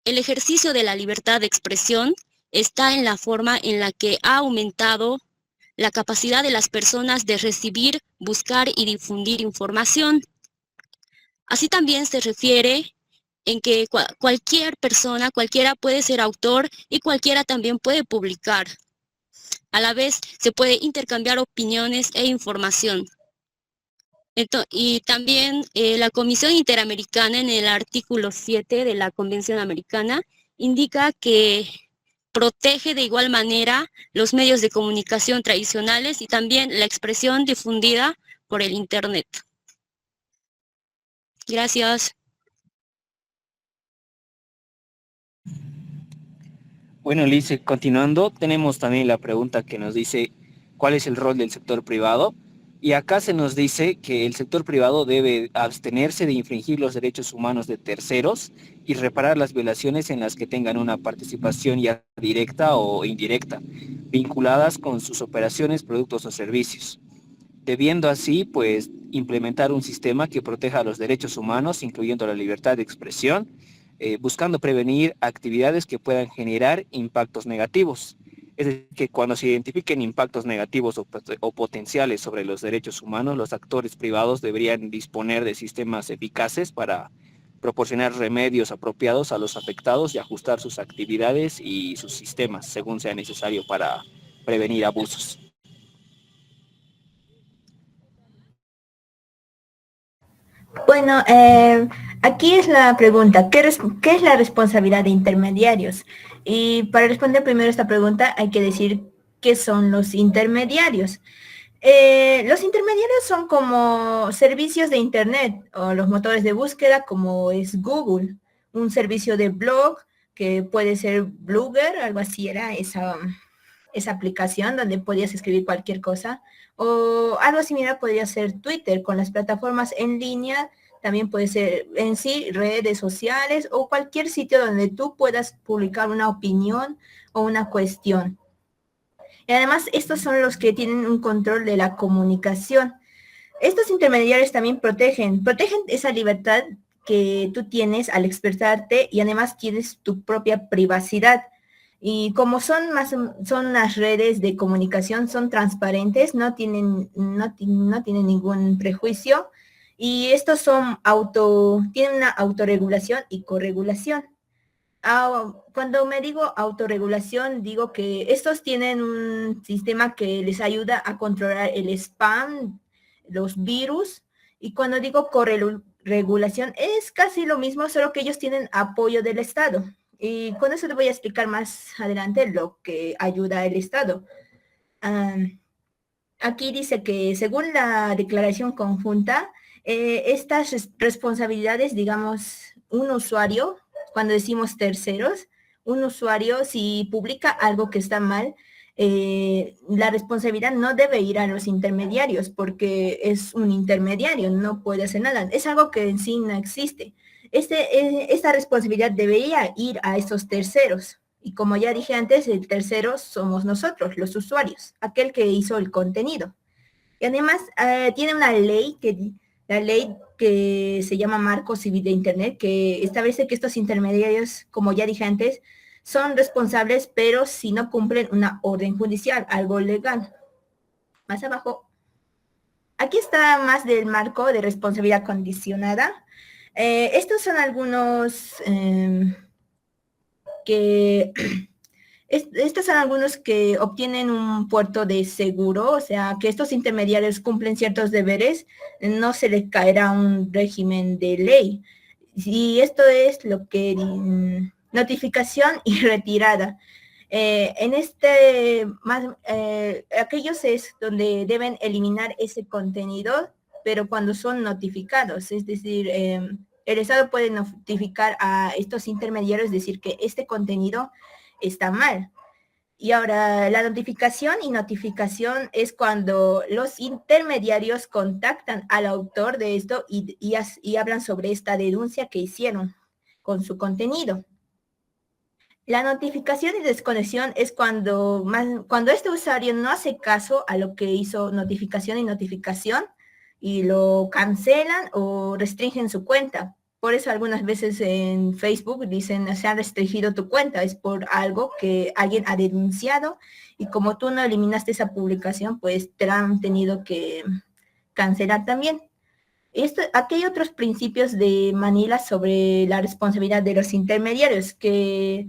El ejercicio de la libertad de expresión está en la forma en la que ha aumentado la capacidad de las personas de recibir, buscar y difundir información. Así también se refiere en que cualquier persona, cualquiera puede ser autor y cualquiera también puede publicar. A la vez se puede intercambiar opiniones e información. Y también la Comisión Interamericana en el artículo 7 de la Convención Americana indica que protege de igual manera los medios de comunicación tradicionales y también la expresión difundida por el Internet. Gracias. Bueno, Lice, continuando, tenemos también la pregunta que nos dice ¿cuál es el rol del sector privado? Y acá se nos dice que el sector privado debe abstenerse de infringir los derechos humanos de terceros y reparar las violaciones en las que tengan una participación ya directa o indirecta, vinculadas con sus operaciones, productos o servicios, debiendo así, pues, implementar un sistema que proteja los derechos humanos, incluyendo la libertad de expresión, buscando prevenir actividades que puedan generar impactos negativos. Es decir, que cuando se identifiquen impactos negativos o potenciales sobre los derechos humanos, los actores privados deberían disponer de sistemas eficaces para proporcionar remedios apropiados a los afectados y ajustar sus actividades y sus sistemas según sea necesario para prevenir abusos. Bueno, aquí es la pregunta, ¿qué es la responsabilidad de intermediarios? Y para responder primero esta pregunta hay que decir qué son los intermediarios. Los intermediarios son como servicios de Internet o los motores de búsqueda como es Google, un servicio de blog que puede ser Blogger, algo así era esa aplicación donde podías escribir cualquier cosa, o algo similar podría ser Twitter con las plataformas en línea, también puede ser en sí redes sociales o cualquier sitio donde tú puedas publicar una opinión o una cuestión. Y además estos son los que tienen un control de la comunicación. Estos intermediarios también protegen esa libertad que tú tienes al expresarte y además tienes tu propia privacidad. Y como son las redes de comunicación, son transparentes, no tienen ningún prejuicio. Y estos tienen una autorregulación y corregulación. Cuando me digo autorregulación, digo que estos tienen un sistema que les ayuda a controlar el spam, los virus, y cuando digo corregulación es casi lo mismo, solo que ellos tienen apoyo del Estado. Y con eso te voy a explicar más adelante lo que ayuda el Estado. Aquí dice que según la declaración conjunta, estas responsabilidades, digamos, un usuario, cuando decimos terceros, un usuario si publica algo que está mal, la responsabilidad no debe ir a los intermediarios porque es un intermediario, no puede hacer nada. Es algo que en sí no existe. Esta responsabilidad debería ir a esos terceros. Y como ya dije antes, el tercero somos nosotros, los usuarios, aquel que hizo el contenido. Y además tiene la ley que se llama Marco Civil de Internet, que establece que estos intermediarios, como ya dije antes, son responsables, pero si no cumplen una orden judicial, algo legal. Más abajo, aquí está más del marco de responsabilidad condicionada. Estos son algunos que estos son algunos que obtienen un puerto de seguro, o sea, que estos intermediarios cumplen ciertos deberes, no se les caerá un régimen de ley. Y esto es lo que notificación y retirada. Aquellos es donde deben eliminar ese contenido, pero cuando son notificados, es decir, el Estado puede notificar a estos intermediarios, decir que este contenido está mal. Y ahora la notificación y notificación es cuando los intermediarios contactan al autor de esto y hablan sobre esta denuncia que hicieron con su contenido. La notificación y desconexión es cuando este usuario no hace caso a lo que hizo notificación y notificación y lo cancelan o restringen su cuenta. Por eso algunas veces en Facebook dicen se ha restringido tu cuenta, es por algo que alguien ha denunciado y como tú no eliminaste esa publicación, pues te la han tenido que cancelar también. Aquí hay otros principios de Manila sobre la responsabilidad de los intermediarios que,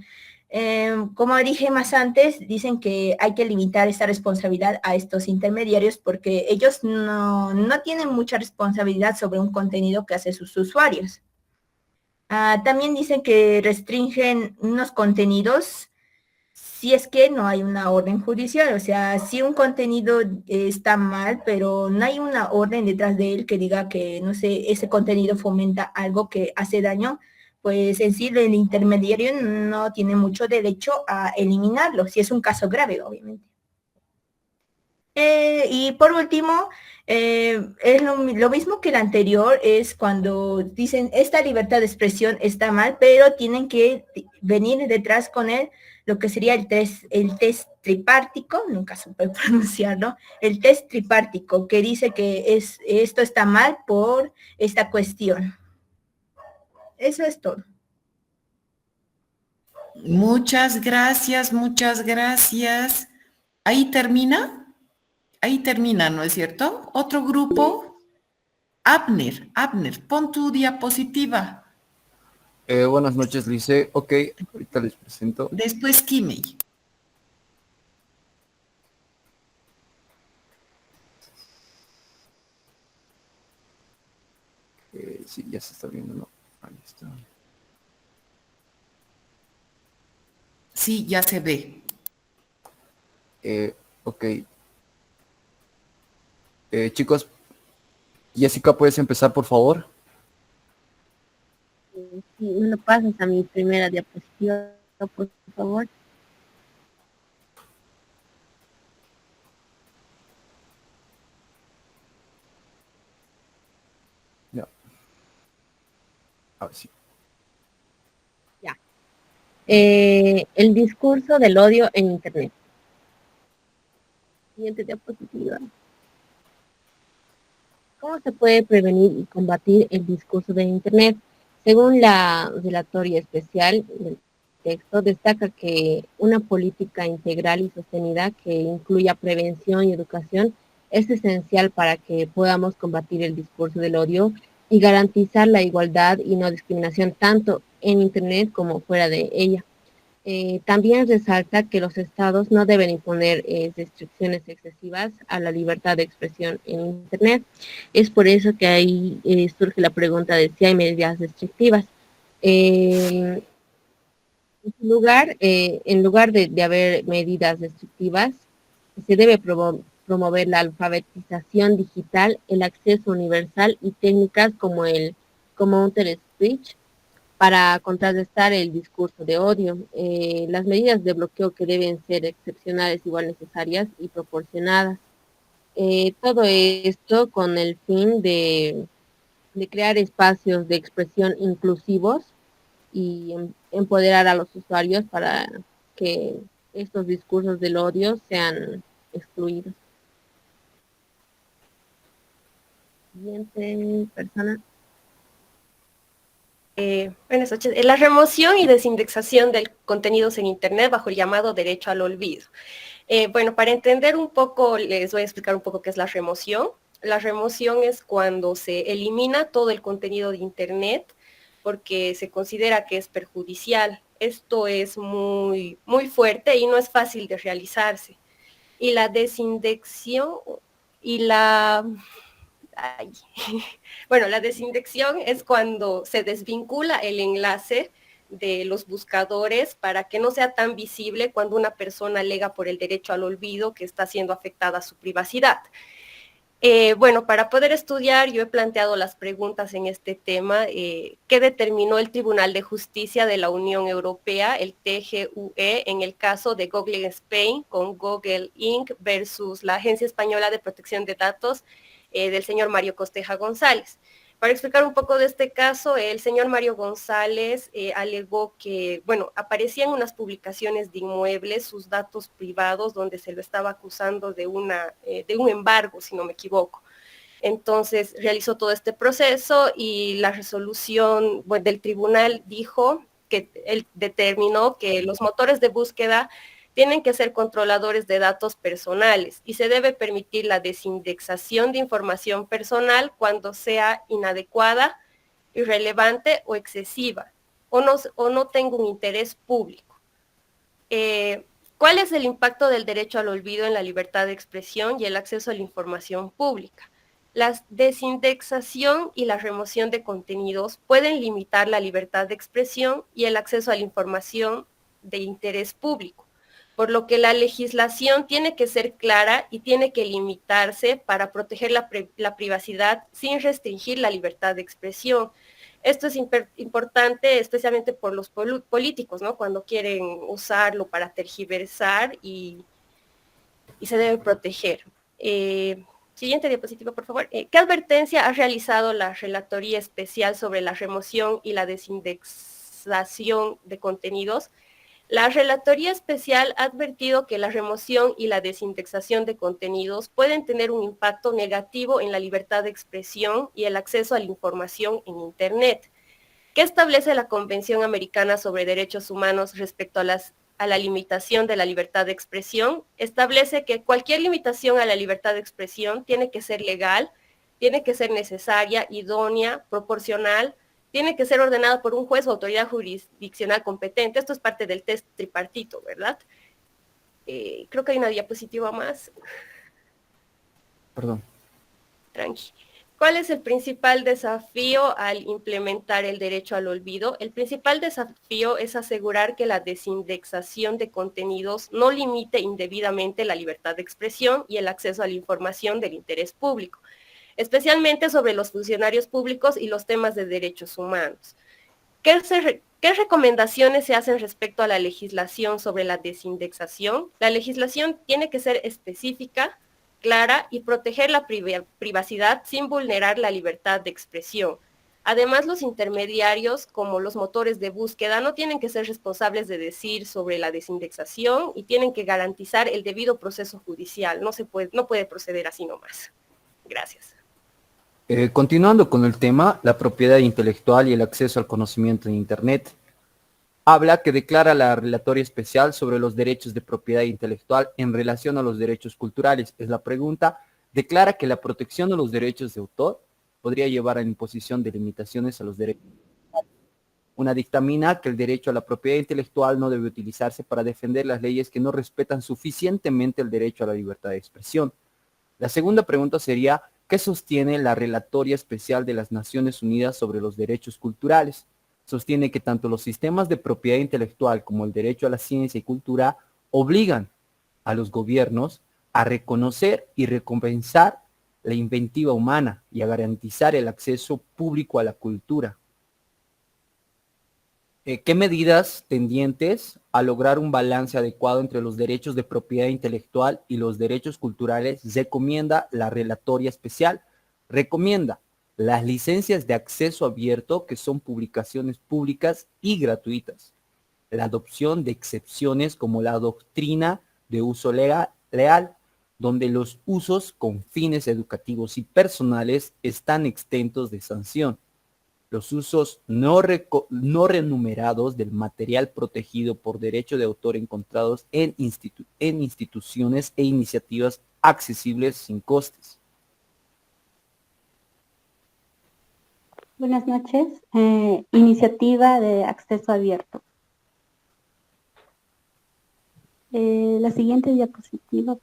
como dije más antes, dicen que hay que limitar esta responsabilidad a estos intermediarios porque ellos no tienen mucha responsabilidad sobre un contenido que hacen sus usuarios. También dicen que restringen unos contenidos si es que no hay una orden judicial, o sea, si un contenido está mal, pero no hay una orden detrás de él que diga que, no sé, ese contenido fomenta algo que hace daño, pues en sí el intermediario no tiene mucho derecho a eliminarlo, si es un caso grave, obviamente. Y por último, es lo mismo que el anterior, es cuando dicen esta libertad de expresión está mal, pero tienen que venir detrás con él lo que sería el test tripártico, nunca supe pronunciarlo, el test tripártico, que dice que esto está mal por esta cuestión. Eso es todo. Muchas gracias, muchas gracias. Ahí termina. Ahí termina, ¿no es cierto? Otro grupo. Abner, pon tu diapositiva. Buenas noches, Lice. Ok, ahorita les presento. Después Kimei. Sí, ya se está viendo, ¿no? Ahí está. Sí, ya se ve. Ok. Chicos, Jessica, ¿puedes empezar, por favor? Sí, me lo pasas a mi primera diapositiva, por favor. Ya. A ver, sí. Ya. El discurso del odio en Internet. Siguiente diapositiva. ¿Cómo se puede prevenir y combatir el discurso de Internet? Según la relatoria especial del texto, destaca que una política integral y sostenida que incluya prevención y educación es esencial para que podamos combatir el discurso del odio y garantizar la igualdad y no discriminación tanto en Internet como fuera de ella. También resalta que los estados no deben imponer restricciones excesivas a la libertad de expresión en Internet. Es por eso que ahí surge la pregunta de si hay medidas restrictivas. En lugar de haber medidas restrictivas, se debe promover la alfabetización digital, el acceso universal y técnicas como el counter speech para contrarrestar el discurso de odio. Las medidas de bloqueo que deben ser excepcionales, igual necesarias y proporcionadas. Todo esto con el fin de crear espacios de expresión inclusivos y empoderar a los usuarios para que estos discursos del odio sean excluidos. Siguiente persona. Buenas noches. La remoción y desindexación de contenidos en Internet bajo el llamado derecho al olvido. Bueno, para entender un poco, les voy a explicar un poco qué es la remoción. La remoción es cuando se elimina todo el contenido de Internet porque se considera que es perjudicial. Esto es muy, muy fuerte y no es fácil de realizarse. Y la desindexación y la... Ay. Bueno, la desindexación es cuando se desvincula el enlace de los buscadores para que no sea tan visible cuando una persona alega por el derecho al olvido que está siendo afectada su privacidad. Bueno, para poder estudiar, yo he planteado las preguntas en este tema. ¿Qué determinó el Tribunal de Justicia de la Unión Europea, el TGUE, en el caso de Google Spain con Google Inc. versus la Agencia Española de Protección de Datos del señor Mario Costeja González? Para explicar un poco de este caso, el señor Mario González alegó que, bueno, aparecían unas publicaciones de inmuebles, sus datos privados, donde se lo estaba acusando de un embargo, si no me equivoco. Entonces realizó todo este proceso y la resolución del tribunal dijo que él determinó que los motores de búsqueda tienen que ser controladores de datos personales y se debe permitir la desindexación de información personal cuando sea inadecuada, irrelevante o excesiva, o no tenga un interés público. ¿Cuál es el impacto del derecho al olvido en la libertad de expresión y el acceso a la información pública? La desindexación y la remoción de contenidos pueden limitar la libertad de expresión y el acceso a la información de interés público, por lo que la legislación tiene que ser clara y tiene que limitarse para proteger la privacidad sin restringir la libertad de expresión. Esto es importante especialmente por los políticos, ¿no? Cuando quieren usarlo para tergiversar y se debe proteger. Siguiente diapositiva, por favor. ¿Qué advertencia ha realizado la Relatoría Especial sobre la remoción y la desindexación de contenidos? La Relatoría Especial ha advertido que la remoción y la desindexación de contenidos pueden tener un impacto negativo en la libertad de expresión y el acceso a la información en Internet. ¿Qué establece la Convención Americana sobre Derechos Humanos respecto a la limitación de la libertad de expresión? Establece que cualquier limitación a la libertad de expresión tiene que ser legal, tiene que ser necesaria, idónea, proporcional, tiene que ser ordenada por un juez o autoridad jurisdiccional competente. Esto es parte del test tripartito, ¿verdad? Creo que hay una diapositiva más. Perdón. Tranqui. ¿Cuál es el principal desafío al implementar el derecho al olvido? El principal desafío es asegurar que la desindexación de contenidos no limite indebidamente la libertad de expresión y el acceso a la información del interés público, especialmente sobre los funcionarios públicos y los temas de derechos humanos. ¿Qué recomendaciones se hacen respecto a la legislación sobre la desindexación? La legislación tiene que ser específica, clara y proteger la privacidad sin vulnerar la libertad de expresión. Además, los intermediarios, como los motores de búsqueda, no tienen que ser responsables de decir sobre la desindexación y tienen que garantizar el debido proceso judicial. No puede proceder así nomás. Gracias. Continuando con el tema, la propiedad intelectual y el acceso al conocimiento en Internet. Habla que declara la Relatoría Especial sobre los derechos de propiedad intelectual en relación a los derechos culturales. Es la pregunta. Declara que la protección de los derechos de autor podría llevar a la imposición de limitaciones a los derechos. Una dictamina que el derecho a la propiedad intelectual no debe utilizarse para defender las leyes que no respetan suficientemente el derecho a la libertad de expresión. La segunda pregunta sería, ¿qué sostiene la Relatoría Especial de las Naciones Unidas sobre los derechos culturales? Sostiene que tanto los sistemas de propiedad intelectual como el derecho a la ciencia y cultura obligan a los gobiernos a reconocer y recompensar la inventiva humana y a garantizar el acceso público a la cultura. ¿Qué medidas tendientes a lograr un balance adecuado entre los derechos de propiedad intelectual y los derechos culturales recomienda la Relatoría Especial? Recomienda las licencias de acceso abierto, que son publicaciones públicas y gratuitas. La adopción de excepciones como la doctrina de uso leal, donde los usos con fines educativos y personales están exentos de sanción. Los usos no renumerados del material protegido por derecho de autor encontrados en instituciones e iniciativas accesibles sin costes. Buenas noches. Iniciativa de acceso abierto. La siguiente diapositiva.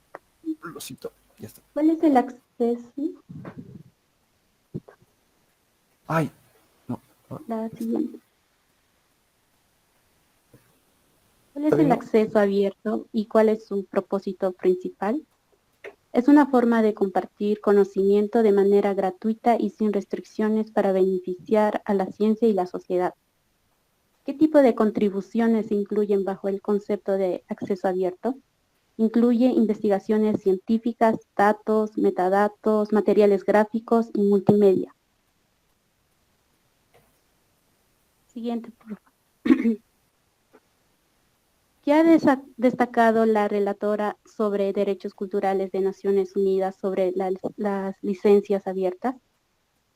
Lo cito, ya está. ¿Cuál es el acceso? Ay, no. La siguiente. ¿Cuál es el acceso abierto y cuál es su propósito principal? Es una forma de compartir conocimiento de manera gratuita y sin restricciones para beneficiar a la ciencia y la sociedad. ¿Qué tipo de contribuciones se incluyen bajo el concepto de acceso abierto? Incluye investigaciones científicas, datos, metadatos, materiales gráficos y multimedia. Siguiente, por favor. ¿Qué ha destacado la relatora sobre derechos culturales de Naciones Unidas sobre las licencias abiertas?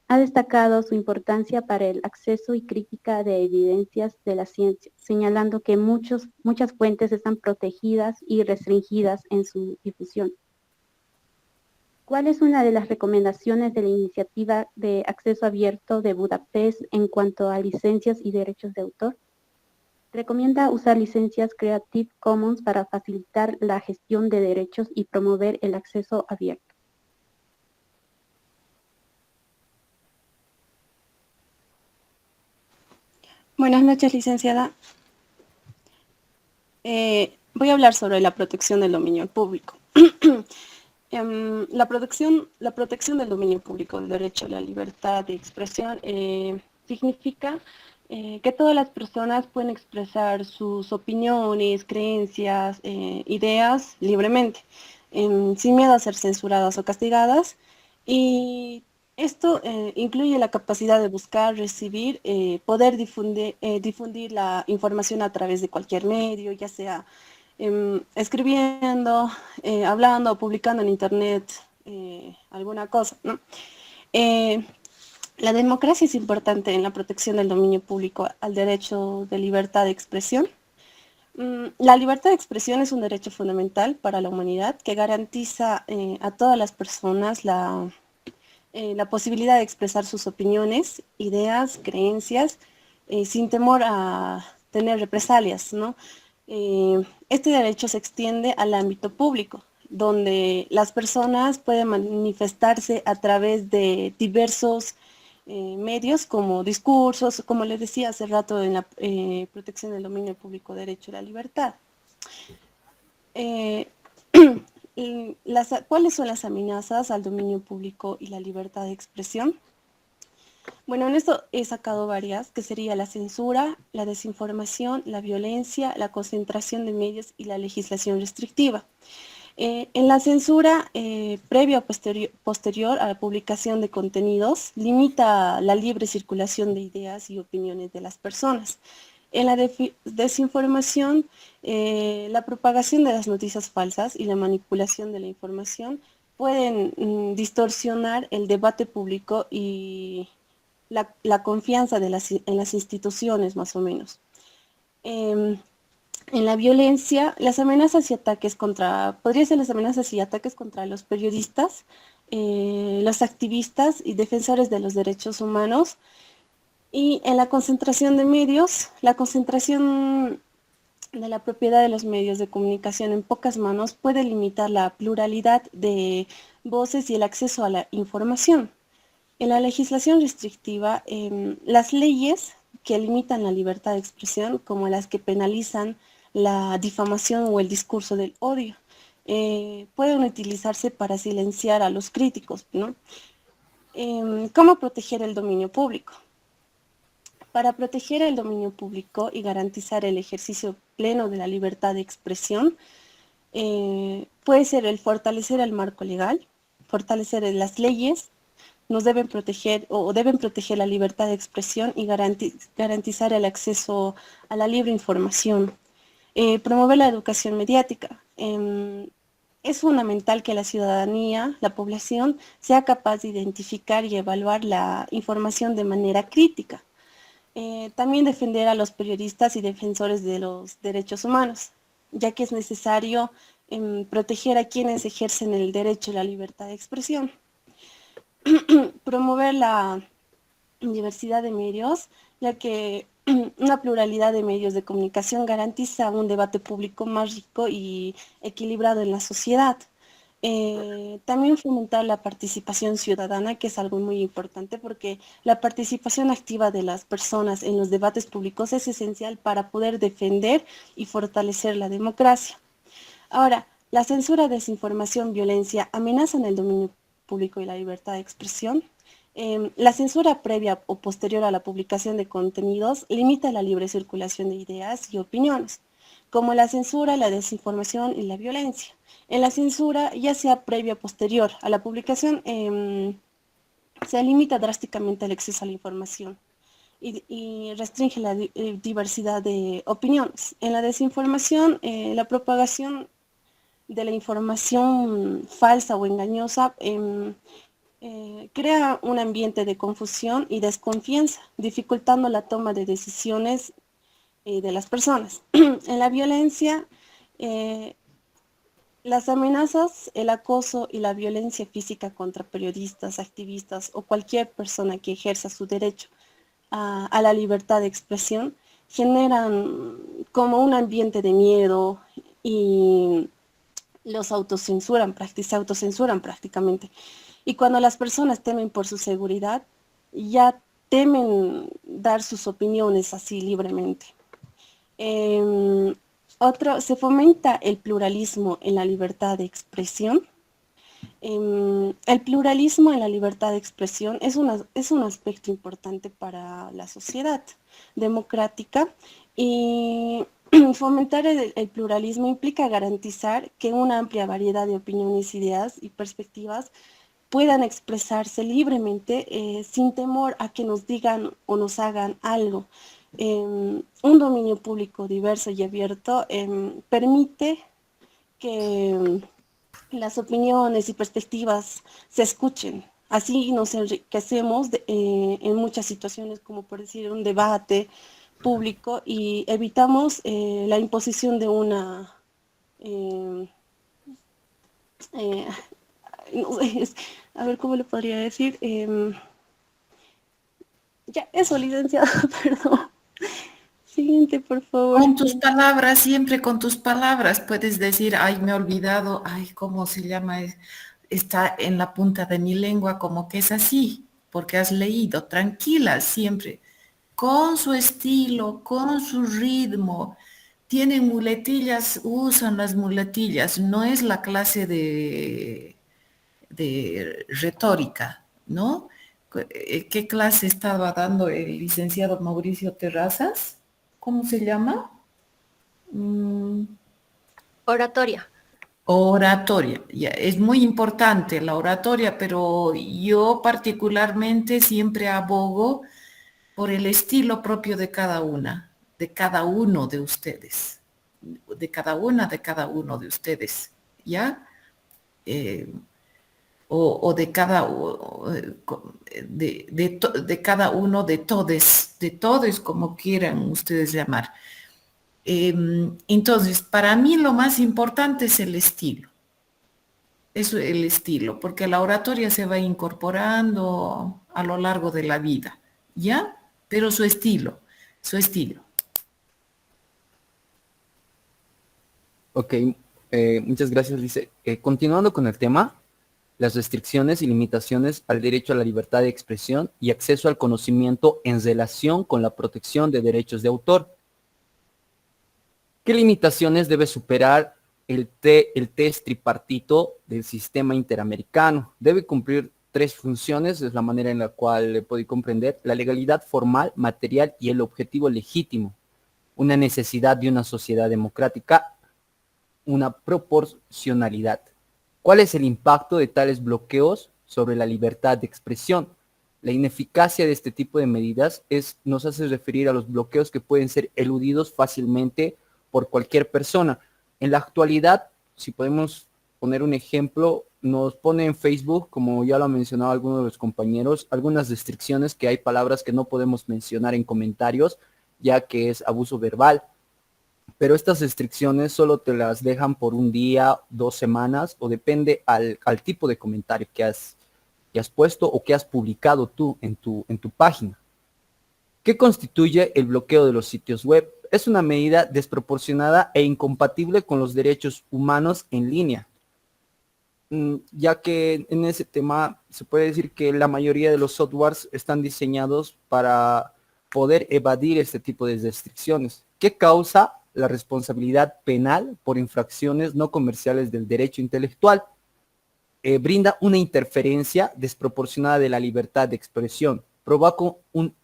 Ha destacado su importancia para el acceso y crítica de evidencias de la ciencia, señalando que muchas fuentes están protegidas y restringidas en su difusión. ¿Cuál es una de las recomendaciones de la iniciativa de acceso abierto de Budapest en cuanto a licencias y derechos de autor? Recomienda usar licencias Creative Commons para facilitar la gestión de derechos y promover el acceso abierto. Buenas noches, licenciada. Voy a hablar sobre la protección del dominio público. La protección del dominio público, el derecho a la libertad de expresión, significa que todas las personas pueden expresar sus opiniones, creencias, ideas libremente, sin miedo a ser censuradas o castigadas. Y esto incluye la capacidad de buscar, recibir, poder difundir la información a través de cualquier medio, ya sea escribiendo, hablando o publicando en internet alguna cosa, ¿no? La democracia es importante en la protección del dominio público al derecho de libertad de expresión. La libertad de expresión es un derecho fundamental para la humanidad que garantiza a todas las personas la posibilidad de expresar sus opiniones, ideas, creencias, sin temor a tener represalias, ¿no? Este derecho se extiende al ámbito público, donde las personas pueden manifestarse a través de diversos medios como discursos, como les decía hace rato en la protección del dominio público, derecho a la libertad. ¿Cuáles son las amenazas al dominio público y la libertad de expresión? Bueno, en esto he sacado varias, que sería la censura, la desinformación, la violencia, la concentración de medios y la legislación restrictiva. En la censura, previa o posterior a la publicación de contenidos, limita la libre circulación de ideas y opiniones de las personas. En la desinformación, la propagación de las noticias falsas y la manipulación de la información pueden distorsionar el debate público y la confianza en las instituciones, más o menos. En la violencia, las amenazas y ataques podrían ser las amenazas y ataques contra los periodistas, los activistas y defensores de los derechos humanos. Y en la concentración de medios, la concentración de la propiedad de los medios de comunicación en pocas manos puede limitar la pluralidad de voces y el acceso a la información. En la legislación restrictiva, las leyes que limitan la libertad de expresión, como las que penalizan la difamación o el discurso del odio, pueden utilizarse para silenciar a los críticos, ¿no? ¿Cómo proteger el dominio público? Para proteger el dominio público y garantizar el ejercicio pleno de la libertad de expresión, puede ser el fortalecer el marco legal, fortalecer las leyes, deben proteger la libertad de expresión y garantizar el acceso a la libre información. Promover la educación mediática. Es fundamental que la ciudadanía, la población, sea capaz de identificar y evaluar la información de manera crítica. También defender a los periodistas y defensores de los derechos humanos, ya que es necesario proteger a quienes ejercen el derecho a la libertad de expresión. Promover la diversidad de medios, ya que una pluralidad de medios de comunicación garantiza un debate público más rico y equilibrado en la sociedad. También fomentar la participación ciudadana, que es algo muy importante porque la participación activa de las personas en los debates públicos es esencial para poder defender y fortalecer la democracia. Ahora, la censura, desinformación, violencia amenazan el dominio público y la libertad de expresión. La censura previa o posterior a la publicación de contenidos limita la libre circulación de ideas y opiniones, como la censura, la desinformación y la violencia. En la censura, ya sea previa o posterior a la publicación, se limita drásticamente el acceso a la información. y restringe la diversidad de opiniones. En la desinformación, la propagación de la información falsa o engañosa crea un ambiente de confusión y desconfianza, dificultando la toma de decisiones de las personas. En la violencia, las amenazas, el acoso y la violencia física contra periodistas, activistas o cualquier persona que ejerza su derecho a la libertad de expresión generan como un ambiente de miedo y se autocensuran prácticamente. Y cuando las personas temen por su seguridad, ya temen dar sus opiniones así libremente. Se fomenta el pluralismo en la libertad de expresión. El pluralismo en la libertad de expresión es un aspecto importante para la sociedad democrática y fomentar el pluralismo implica garantizar que una amplia variedad de opiniones, ideas y perspectivas puedan expresarse libremente sin temor a que nos digan o nos hagan algo. Un dominio público diverso y abierto permite que las opiniones y perspectivas se escuchen. Así nos enriquecemos en muchas situaciones, como por decir un debate público, y evitamos la imposición de una no sé, a ver cómo le podría decir. Ya, eso, licenciado, perdón. Siguiente, por favor. Con tus palabras, siempre con tus palabras, puedes decir, ay, me he olvidado, ay, ¿cómo se llama? Está en la punta de mi lengua, como que es así, porque has leído, tranquila, siempre, con su estilo, con su ritmo. Tienen muletillas, usan las muletillas, no es la clase de retórica, ¿no? ¿Qué clase estaba dando el licenciado Mauricio Terrazas? ¿Cómo se llama? Oratoria. Oratoria, ya, es muy importante la oratoria, pero yo particularmente siempre abogo por el estilo propio de cada una, de cada uno de ustedes, de cada una, de cada uno de ustedes, ¿ya? O de cada de cada uno de todos como quieran ustedes llamar. Entonces, para mí lo más importante es el estilo. Es el estilo, porque la oratoria se va incorporando a lo largo de la vida, ¿ya? Pero su estilo, su estilo. Ok, muchas gracias, Lice. Continuando con el tema, las restricciones y limitaciones al derecho a la libertad de expresión y acceso al conocimiento en relación con la protección de derechos de autor. ¿Qué limitaciones debe superar el test tripartito del sistema interamericano? Debe cumplir 3 funciones, es la manera en la cual le puede comprender: la legalidad formal, material y el objetivo legítimo, una necesidad de una sociedad democrática, una proporcionalidad. ¿Cuál es el impacto de tales bloqueos sobre la libertad de expresión? La ineficacia de este tipo de medidas nos hace referir a los bloqueos que pueden ser eludidos fácilmente por cualquier persona. En la actualidad, si podemos poner un ejemplo, nos pone en Facebook, como ya lo ha mencionado alguno de los compañeros, algunas restricciones, que hay palabras que no podemos mencionar en comentarios, ya que es abuso verbal. Pero estas restricciones solo te las dejan por un día, 2 semanas, o depende al tipo de comentario que has puesto o que has publicado tú en tu página. ¿Qué constituye el bloqueo de los sitios web? Es una medida desproporcionada e incompatible con los derechos humanos en línea, ya que en ese tema se puede decir que la mayoría de los softwares están diseñados para poder evadir este tipo de restricciones. ¿Qué causa la responsabilidad penal por infracciones no comerciales del derecho intelectual? Brinda una interferencia desproporcionada de la libertad de expresión, provoca un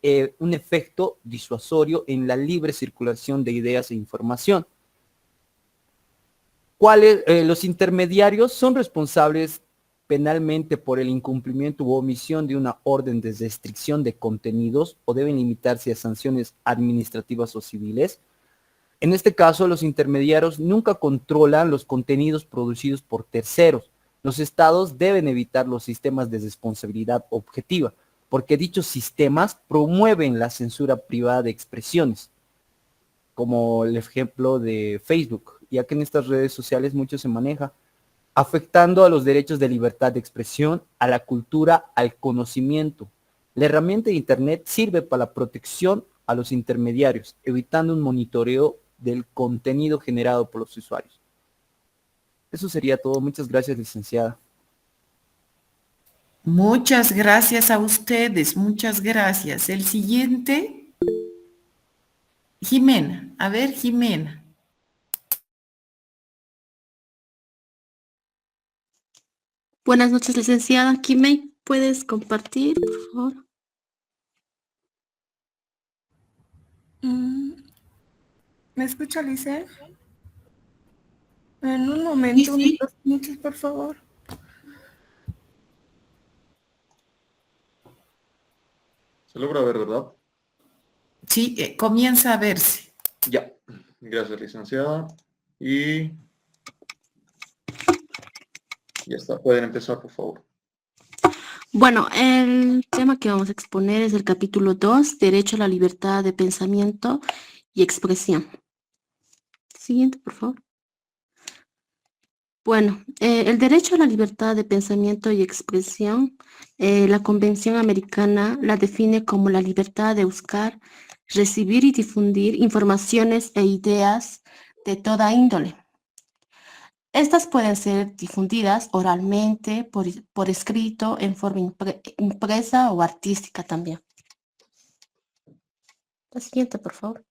efecto disuasorio en la libre circulación de ideas e información. Los intermediarios son responsables penalmente por el incumplimiento u omisión de una orden de restricción de contenidos o deben limitarse a sanciones administrativas o civiles. En este caso, los intermediarios nunca controlan los contenidos producidos por terceros. Los estados deben evitar los sistemas de responsabilidad objetiva, porque dichos sistemas promueven la censura privada de expresiones, como el ejemplo de Facebook, ya que en estas redes sociales mucho se maneja, afectando a los derechos de libertad de expresión, a la cultura, al conocimiento. La herramienta de Internet sirve para la protección a los intermediarios, evitando un monitoreo del contenido generado por los usuarios. Eso sería todo. Muchas gracias, licenciada. Muchas gracias a ustedes, muchas gracias. El siguiente, Jimena. A ver, Jimena. Buenas noches, licenciada. Kimei, ¿puedes compartir, por favor? ¿Me escucha, Lice? En un momento, Sí. unos 2 minutos, por favor. Se logra ver, ¿verdad? Sí, comienza a verse. Ya. Gracias, licenciada. Y ya está. Pueden empezar, por favor. Bueno, el tema que vamos a exponer es el capítulo 2, Derecho a la libertad de pensamiento y expresión. Siguiente, por favor. Bueno, el derecho a la libertad de pensamiento y expresión, la Convención Americana la define como la libertad de buscar, recibir y difundir informaciones e ideas de toda índole. Estas pueden ser difundidas oralmente, por escrito, en forma impresa o artística también. La siguiente, por favor.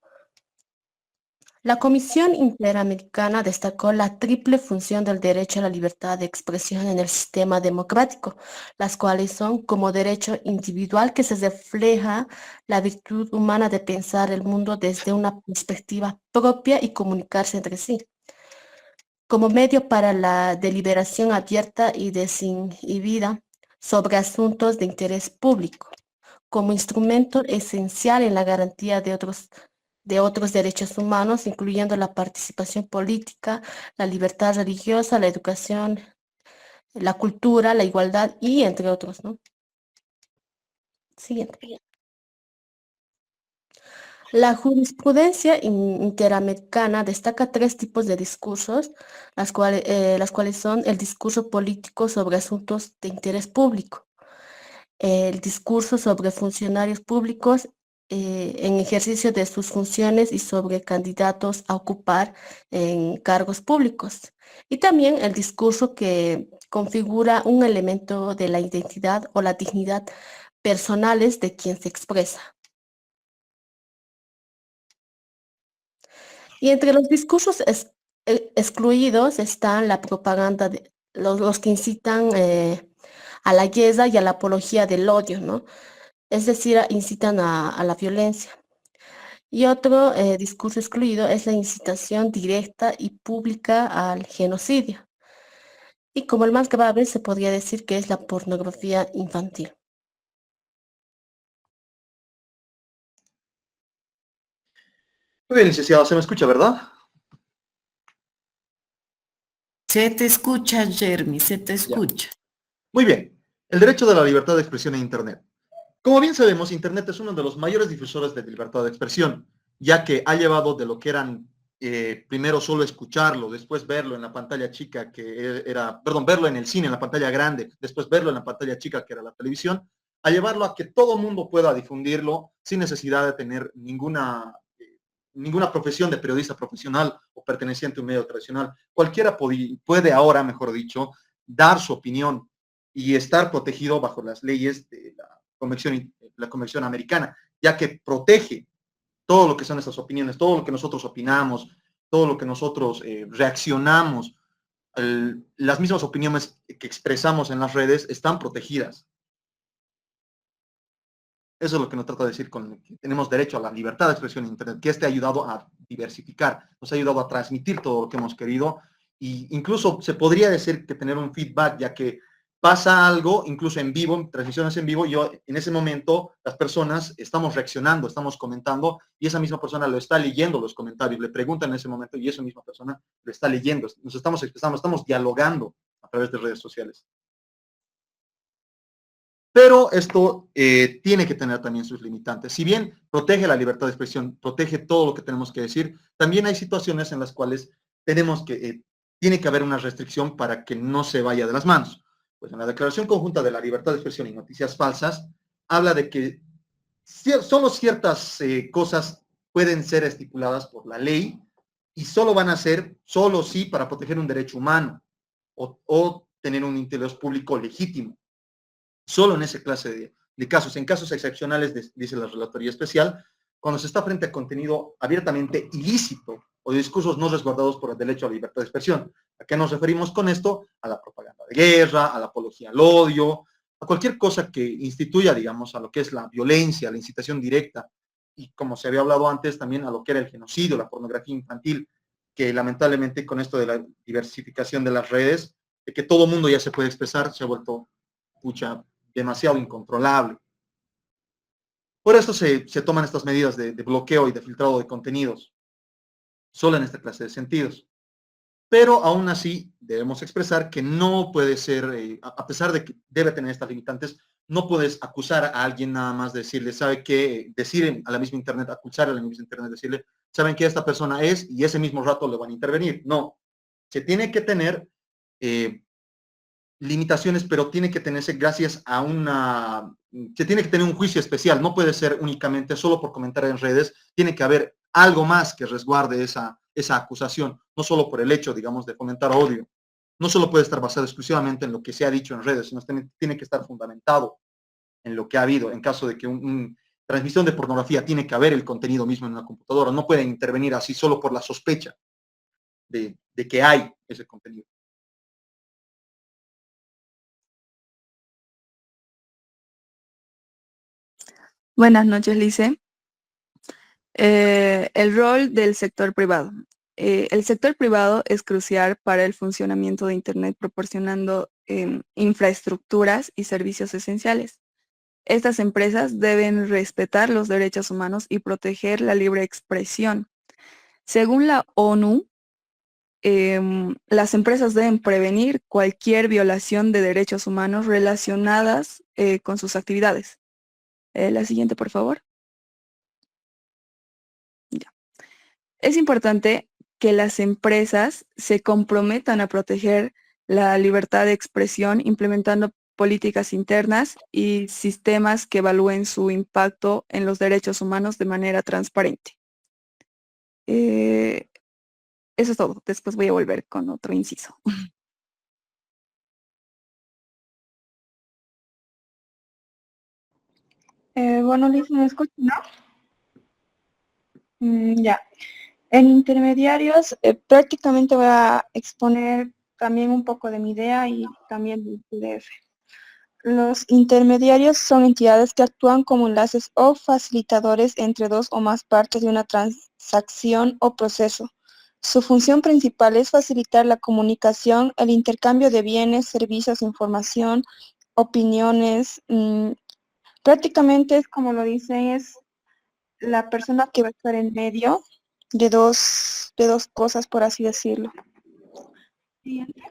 La Comisión Interamericana destacó la triple función del derecho a la libertad de expresión en el sistema democrático, las cuales son como derecho individual que se refleja la virtud humana de pensar el mundo desde una perspectiva propia y comunicarse entre sí, como medio para la deliberación abierta y desinhibida sobre asuntos de interés público, como instrumento esencial en la garantía de otros derechos humanos, incluyendo la participación política, la libertad religiosa, la educación, la cultura, la igualdad y entre otros, ¿no? Siguiente. La jurisprudencia interamericana destaca 3 tipos de discursos, las cuales son el discurso político sobre asuntos de interés público, el discurso sobre funcionarios públicos en ejercicio de sus funciones y sobre candidatos a ocupar en cargos públicos. Y también el discurso que configura un elemento de la identidad o la dignidad personales de quien se expresa. Y entre los discursos excluidos están la propaganda, de los que incitan a la guerra y a la apología del odio, ¿no? Es decir, incitan a la violencia. Y otro discurso excluido es la incitación directa y pública al genocidio. Y como el más grave se podría decir que es la pornografía infantil. Muy bien, licenciado. Se me escucha, ¿verdad? Se te escucha, Jeremy, se te escucha. Muy bien. El derecho de la libertad de expresión en Internet. Como bien sabemos, Internet es uno de los mayores difusores de libertad de expresión, ya que ha llevado de lo que eran primero solo escucharlo, después verlo en la pantalla chica que era, perdón, verlo en el cine, en la pantalla grande, después verlo en la pantalla chica que era la televisión, a llevarlo a que todo el mundo pueda difundirlo sin necesidad de tener ninguna profesión de periodista profesional o perteneciente a un medio tradicional. Cualquiera puede ahora, mejor dicho, dar su opinión y estar protegido bajo las leyes de la Convención Americana, ya que protege todo lo que son estas opiniones, todo lo que nosotros opinamos, todo lo que nosotros reaccionamos, las mismas opiniones que expresamos en las redes están protegidas. Eso es lo que nos trata de decir con que tenemos derecho a la libertad de expresión en Internet, que este ha ayudado a diversificar, nos ha ayudado a transmitir todo lo que hemos querido, e incluso se podría decir que tener un feedback, ya que pasa algo, incluso en vivo, en transmisiones en vivo, yo en ese momento las personas estamos reaccionando, estamos comentando y esa misma persona lo está leyendo los comentarios, le preguntan en ese momento y esa misma persona lo está leyendo, nos estamos expresando, estamos dialogando a través de redes sociales. Pero esto tiene que tener también sus limitantes. Si bien protege la libertad de expresión, protege todo lo que tenemos que decir, también hay situaciones en las cuales tiene que haber una restricción para que no se vaya de las manos. Pues en la Declaración Conjunta de la Libertad de Expresión y Noticias Falsas, habla de que solo ciertas cosas pueden ser estipuladas por la ley y solo van a ser, solo sí, para proteger un derecho humano o tener un interés público legítimo. Solo en esa clase de casos, en casos excepcionales, dice la Relatoría Especial, cuando se está frente a contenido abiertamente ilícito o de discursos no resguardados por el derecho a la libertad de expresión. ¿A qué nos referimos con esto? A la propaganda de guerra, a la apología al odio, a cualquier cosa que instituya, digamos, a lo que es la violencia, la incitación directa, y como se había hablado antes, también a lo que era el genocidio, la pornografía infantil, que lamentablemente con esto de la diversificación de las redes, de que todo mundo ya se puede expresar, se ha vuelto demasiado incontrolable. Por eso se toman estas medidas de bloqueo y de filtrado de contenidos, solo en esta clase de sentidos. Pero aún así debemos expresar que no puede ser, a pesar de que debe tener estas limitantes, no puedes acusar a alguien nada más de decirle, ¿sabe qué? Decir a la misma internet, acusar a la misma internet, decirle, ¿saben qué esta persona es? Y ese mismo rato le van a intervenir. No, se tiene que tener limitaciones, pero tiene que tenerse gracias a se tiene que tener un juicio especial, no puede ser únicamente solo por comentar en redes, tiene que haber algo más que resguarde esa acusación, no solo por el hecho, digamos, de fomentar odio. No solo puede estar basado exclusivamente en lo que se ha dicho en redes, sino tiene que estar fundamentado en lo que ha habido. En caso de que una transmisión de pornografía, tiene que haber el contenido mismo en una computadora, no pueden intervenir así solo por la sospecha de que hay ese contenido. Buenas noches, Lice. El rol del sector privado. El sector privado es crucial para el funcionamiento de Internet, proporcionando infraestructuras y servicios esenciales. Estas empresas deben respetar los derechos humanos y proteger la libre expresión. Según la ONU, las empresas deben prevenir cualquier violación de derechos humanos relacionadas con sus actividades. La siguiente, por favor. Ya. Es importante que las empresas se comprometan a proteger la libertad de expresión implementando políticas internas y sistemas que evalúen su impacto en los derechos humanos de manera transparente. Eso es todo. Después voy a volver con otro inciso. Bueno, Liz, ¿me escuchas, no? Ya. En intermediarios, prácticamente voy a exponer también un poco de mi idea y también del PDF. Los intermediarios son entidades que actúan como enlaces o facilitadores entre dos o más partes de una transacción o proceso. Su función principal es facilitar la comunicación, el intercambio de bienes, servicios, información, opiniones. Prácticamente es como lo dicen, es la persona que va a estar en medio de dos cosas, por así decirlo. Siguiente.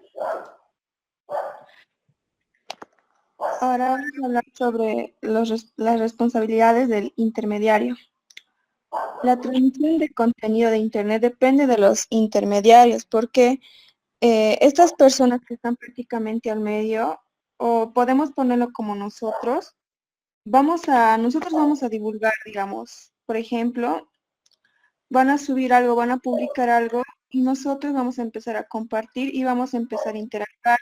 Ahora vamos a hablar sobre las responsabilidades del intermediario. La transmisión de contenido de Internet depende de los intermediarios, porque estas personas que están prácticamente al medio, o podemos ponerlo como nosotros vamos a divulgar, digamos, por ejemplo, van a subir algo, van a publicar algo, y nosotros vamos a empezar a compartir y vamos a empezar a interactuar.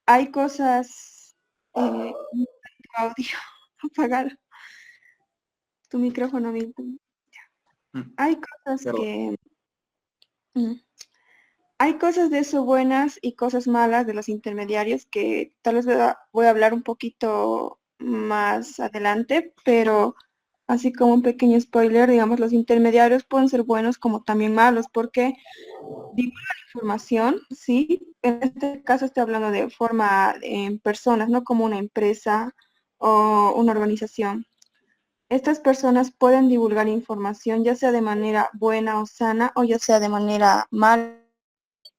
Hay cosas, tu audio apagado, tu micrófono, hay cosas que, hay cosas de eso buenas y cosas malas de los intermediarios que tal vez voy a hablar un poquito más adelante, pero así como un pequeño spoiler, digamos, los intermediarios pueden ser buenos como también malos, porque divulgan información, sí, en este caso estoy hablando de forma en personas, no como una empresa o una organización. Estas personas pueden divulgar información ya sea de manera buena o sana o ya sea de manera mala.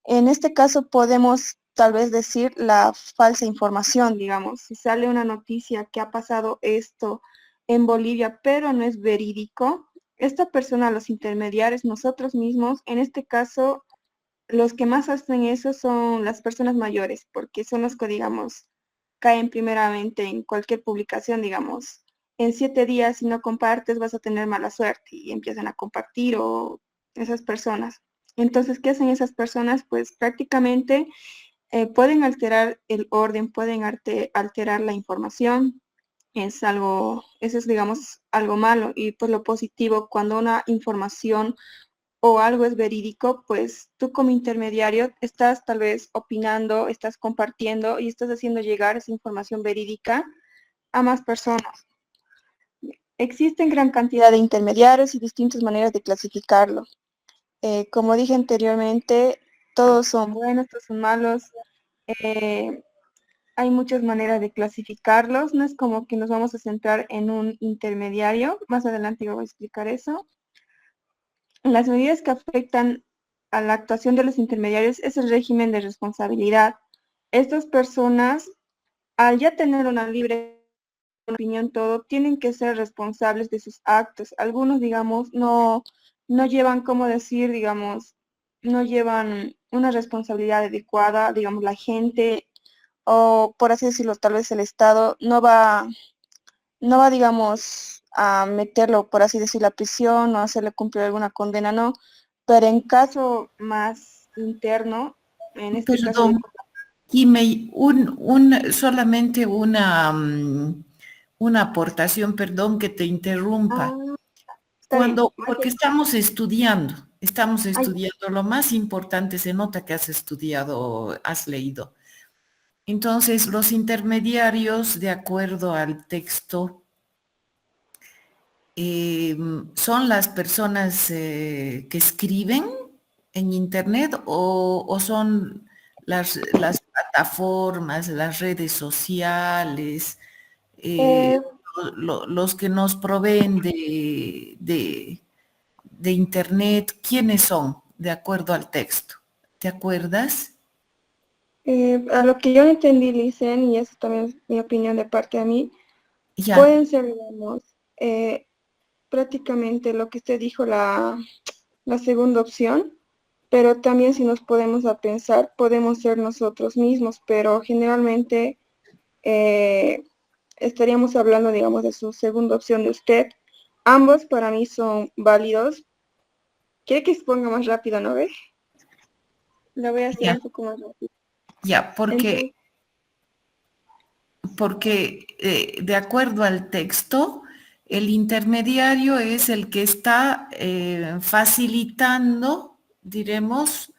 En este caso podemos tal vez decir la falsa información, digamos. Si sale una noticia que ha pasado esto en Bolivia, pero no es verídico, esta persona, los intermediarios, nosotros mismos, en este caso, los que más hacen eso son las personas mayores, porque son los que, digamos, caen primeramente en cualquier publicación, digamos. En 7 días, si no compartes, vas a tener mala suerte y empiezan a compartir o esas personas. Entonces, ¿qué hacen esas personas? Pues prácticamente pueden alterar el orden, pueden alterar la información. Es algo, eso es, digamos, algo malo. Y pues lo positivo, cuando una información o algo es verídico, pues tú como intermediario estás tal vez opinando, estás compartiendo y estás haciendo llegar esa información verídica a más personas. Existen gran cantidad de intermediarios y distintas maneras de clasificarlo. Como dije anteriormente, todos son buenos, todos son malos. Hay muchas maneras de clasificarlos. No es como que nos vamos a centrar en un intermediario. Más adelante yo voy a explicar eso. Las medidas que afectan a la actuación de los intermediarios es el régimen de responsabilidad. Estas personas, al ya tener una libre opinión, todo, tienen que ser responsables de sus actos. Algunos, digamos, no llevan, ¿cómo decir? Digamos, no llevan una responsabilidad adecuada, digamos, la gente, o por así decirlo, tal vez el Estado no va, digamos, a meterlo, por así decirlo, a prisión o hacerle cumplir alguna condena, no. Pero en caso más interno, en este caso... Perdón, Jimmy, solamente una aportación, perdón que te interrumpa. Porque estamos estudiando, lo más importante, se nota que has estudiado, has leído. Entonces, los intermediarios, de acuerdo al texto, son las personas que escriben en Internet o son las plataformas, las redes sociales, los que nos proveen de Internet. ¿Quiénes son, de acuerdo al texto? ¿Te acuerdas? A lo que yo entendí, Licen, y eso también es mi opinión de parte de mí, Ya. pueden ser, digamos, prácticamente lo que usted dijo, la segunda opción, pero también si nos podemos a pensar, podemos ser nosotros mismos, pero generalmente estaríamos hablando, digamos, de su segunda opción de usted. Ambos para mí son válidos. ¿Quiere que exponga más rápido, no ve? Lo voy a hacer un poco más rápido. Ya, porque de acuerdo al texto, el intermediario es el que está facilitando, diremos,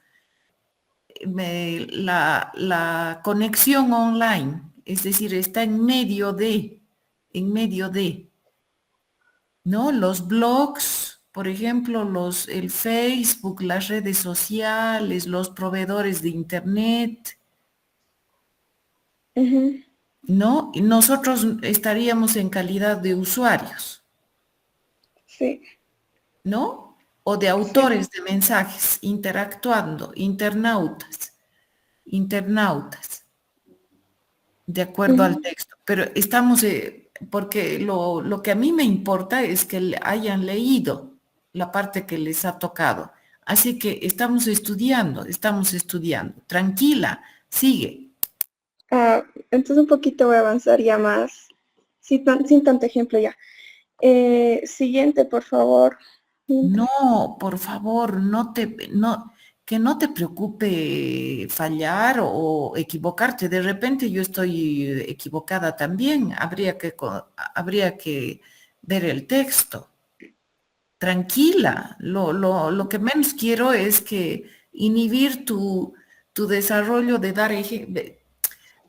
la conexión online, es decir, está en medio de, ¿no? Los blogs, por ejemplo, el Facebook, las redes sociales, los proveedores de Internet, ¿no? Y nosotros estaríamos en calidad de usuarios. Sí. ¿No? O de autores de mensajes, interactuando, internautas, de acuerdo al texto. Pero estamos, porque lo que a mí me importa es que hayan leído la parte que les ha tocado. Así que estamos estudiando. Tranquila, sigue. Entonces un poquito voy a avanzar ya más, sin tanto ejemplo ya. Siguiente, por favor. No, por favor, que no te preocupe fallar o equivocarte. De repente yo estoy equivocada también. Habría que ver el texto. Tranquila. Lo que menos quiero es que inhibir tu desarrollo de dar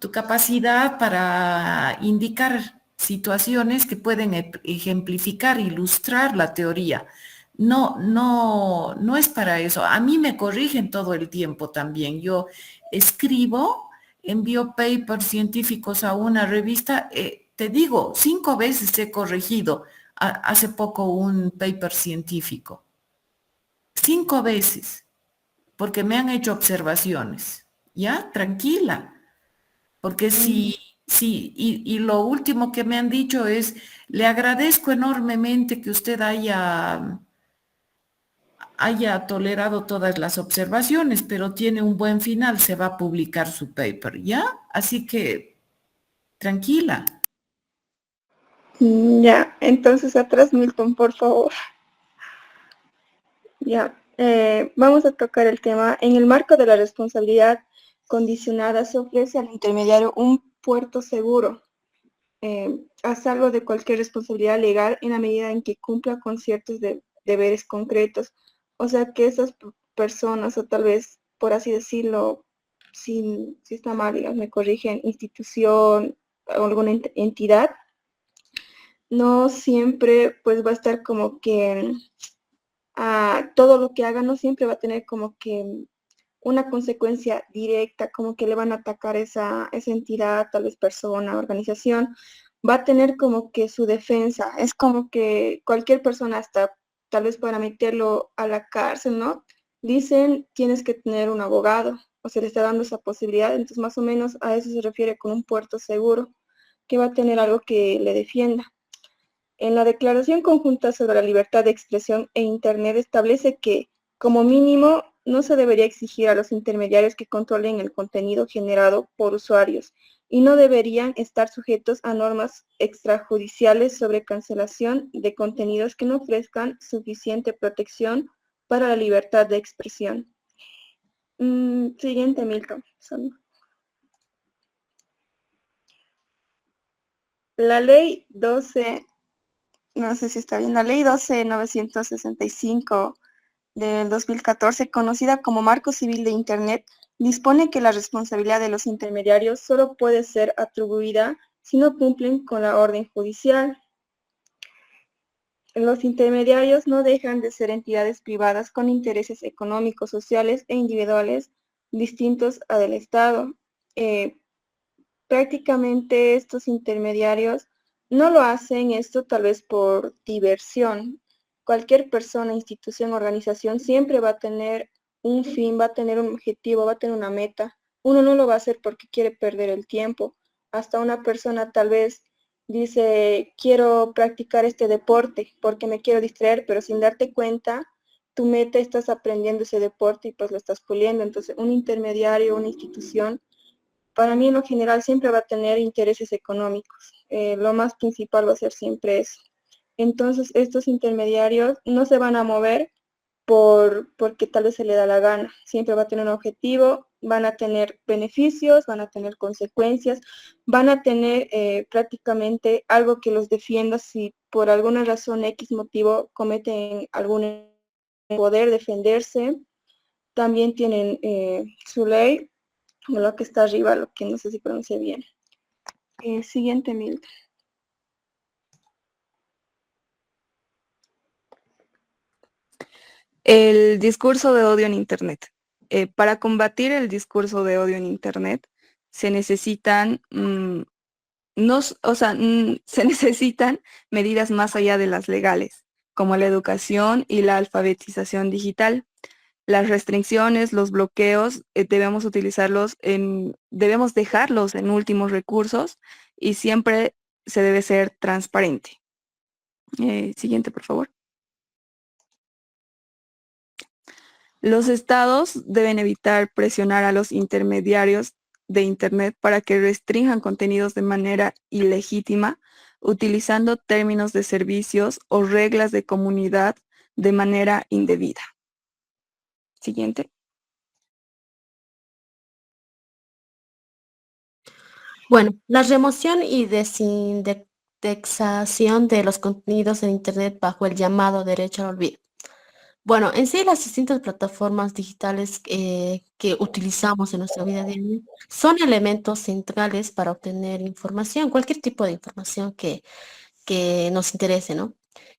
tu capacidad para indicar situaciones que pueden ejemplificar, ilustrar la teoría. no es para eso. A mí me corrigen todo el tiempo también. Yo escribo, envío papers científicos a una revista, te digo, 5 veces he corregido hace poco un paper científico. 5 veces, porque me han hecho observaciones. Ya, tranquila, porque y lo último que me han dicho es, le agradezco enormemente que usted haya tolerado todas las observaciones, pero tiene un buen final, se va a publicar su paper, ¿ya? Así que, tranquila. Ya, entonces atrás, Milton, por favor. Ya, vamos a tocar el tema. En el marco de la responsabilidad condicionada se ofrece al intermediario un puerto seguro, a salvo de cualquier responsabilidad legal en la medida en que cumpla con ciertos deberes concretos. O sea que esas personas, o tal vez, por así decirlo, si está mal, digamos, me corrigen, institución o alguna entidad, no siempre pues va a estar como que todo lo que haga no siempre va a tener como que una consecuencia directa, como que le van a atacar esa entidad, tal vez persona, organización, va a tener como que su defensa. Es como que cualquier persona, hasta tal vez para meterlo a la cárcel, ¿no? Dicen, tienes que tener un abogado, o se le está dando esa posibilidad, entonces más o menos a eso se refiere con un puerto seguro, que va a tener algo que le defienda. En la Declaración Conjunta sobre la Libertad de Expresión en Internet establece que, como mínimo, no se debería exigir a los intermediarios que controlen el contenido generado por usuarios y no deberían estar sujetos a normas extrajudiciales sobre cancelación de contenidos que no ofrezcan suficiente protección para la libertad de expresión. Siguiente, Milton. La ley 12, no sé si está bien, la ley 12.965 del 2014, conocida como Marco Civil de Internet, dispone que la responsabilidad de los intermediarios solo puede ser atribuida si no cumplen con la orden judicial. Los intermediarios no dejan de ser entidades privadas con intereses económicos, sociales e individuales distintos a del Estado. Prácticamente estos intermediarios no lo hacen esto tal vez por diversión. Cualquier persona, institución, organización siempre va a tener un fin, va a tener un objetivo, va a tener una meta. Uno no lo va a hacer porque quiere perder el tiempo. Hasta una persona tal vez dice, quiero practicar este deporte porque me quiero distraer, pero sin darte cuenta, tu meta estás aprendiendo ese deporte y pues lo estás puliendo. Entonces, un intermediario, una institución, para mí en lo general siempre va a tener intereses económicos. Lo más principal va a ser siempre eso. Entonces estos intermediarios no se van a mover porque tal vez se le da la gana. Siempre va a tener un objetivo, van a tener beneficios, van a tener consecuencias, van a tener prácticamente algo que los defienda si por alguna razón X motivo cometen algún poder defenderse. También tienen su ley, o lo que está arriba, lo que no sé si pronuncié bien. Siguiente, Milton. El discurso de odio en Internet. Para combatir el discurso de odio en Internet se necesitan, se necesitan medidas más allá de las legales, como la educación y la alfabetización digital. Las restricciones, los bloqueos, debemos debemos dejarlos en últimos recursos y siempre se debe ser transparente. Siguiente, por favor. Los estados deben evitar presionar a los intermediarios de Internet para que restrinjan contenidos de manera ilegítima, utilizando términos de servicios o reglas de comunidad de manera indebida. Siguiente. Bueno, la remoción y desindexación de los contenidos en Internet bajo el llamado derecho al olvido. Bueno, en sí las distintas plataformas digitales que utilizamos en nuestra vida diaria son elementos centrales para obtener información, cualquier tipo de información que nos interese, ¿no?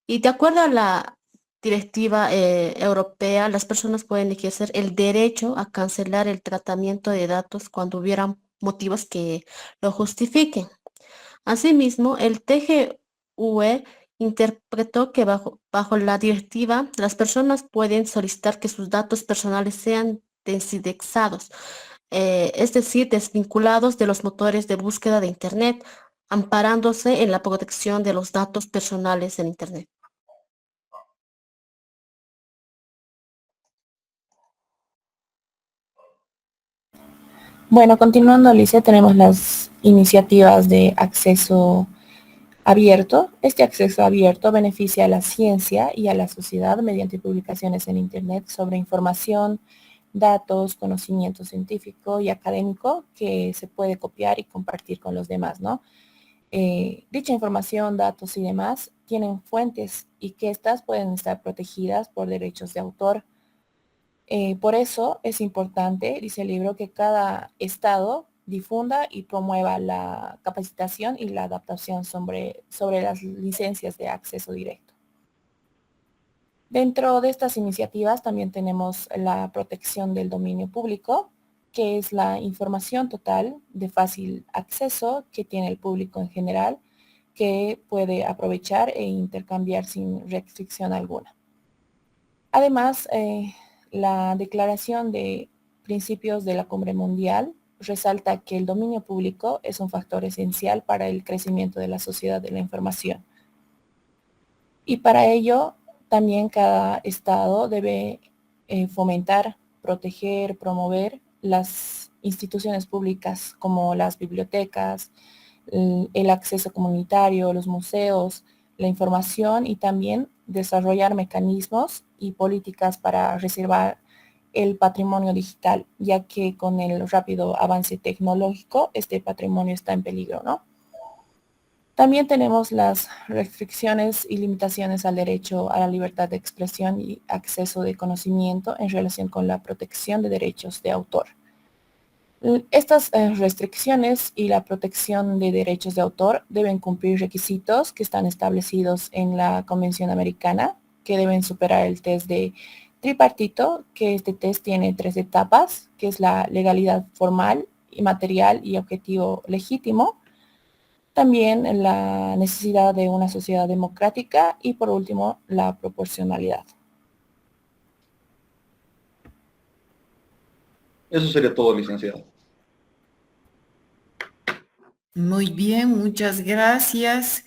Y de acuerdo a la directiva europea, las personas pueden ejercer el derecho a cancelar el tratamiento de datos cuando hubieran motivos que lo justifiquen. Asimismo, el TGUE interpretó que bajo la directiva, las personas pueden solicitar que sus datos personales sean desindexados, es decir, desvinculados de los motores de búsqueda de Internet, amparándose en la protección de los datos personales en Internet. Bueno, continuando, Alicia, tenemos las iniciativas de acceso abierto. Este acceso abierto beneficia a la ciencia y a la sociedad mediante publicaciones en Internet sobre información, datos, conocimiento científico y académico que se puede copiar y compartir con los demás, ¿no? Dicha información, datos y demás tienen fuentes y que éstas pueden estar protegidas por derechos de autor. Por eso es importante, dice el libro, que cada estado difunda y promueva la capacitación y la adaptación sobre las licencias de acceso directo. Dentro de estas iniciativas también tenemos la protección del dominio público, que es la información total de fácil acceso que tiene el público en general, que puede aprovechar e intercambiar sin restricción alguna. Además, la Declaración de Principios de la Cumbre Mundial resalta que el dominio público es un factor esencial para el crecimiento de la sociedad de la información. Y para ello, también cada estado debe fomentar, proteger, promover las instituciones públicas como las bibliotecas, el acceso comunitario, los museos, la información y también desarrollar mecanismos y políticas para reservar el patrimonio digital, ya que con el rápido avance tecnológico este patrimonio está en peligro, ¿no? También tenemos las restricciones y limitaciones al derecho a la libertad de expresión y acceso de conocimiento en relación con la protección de derechos de autor. Estas restricciones y la protección de derechos de autor deben cumplir requisitos que están establecidos en la Convención Americana, que deben superar el test de tripartito, que este test tiene 3 etapas, que es la legalidad formal, y material y objetivo legítimo. También la necesidad de una sociedad democrática y por último la proporcionalidad. Eso sería todo, licenciado. Muy bien, muchas gracias.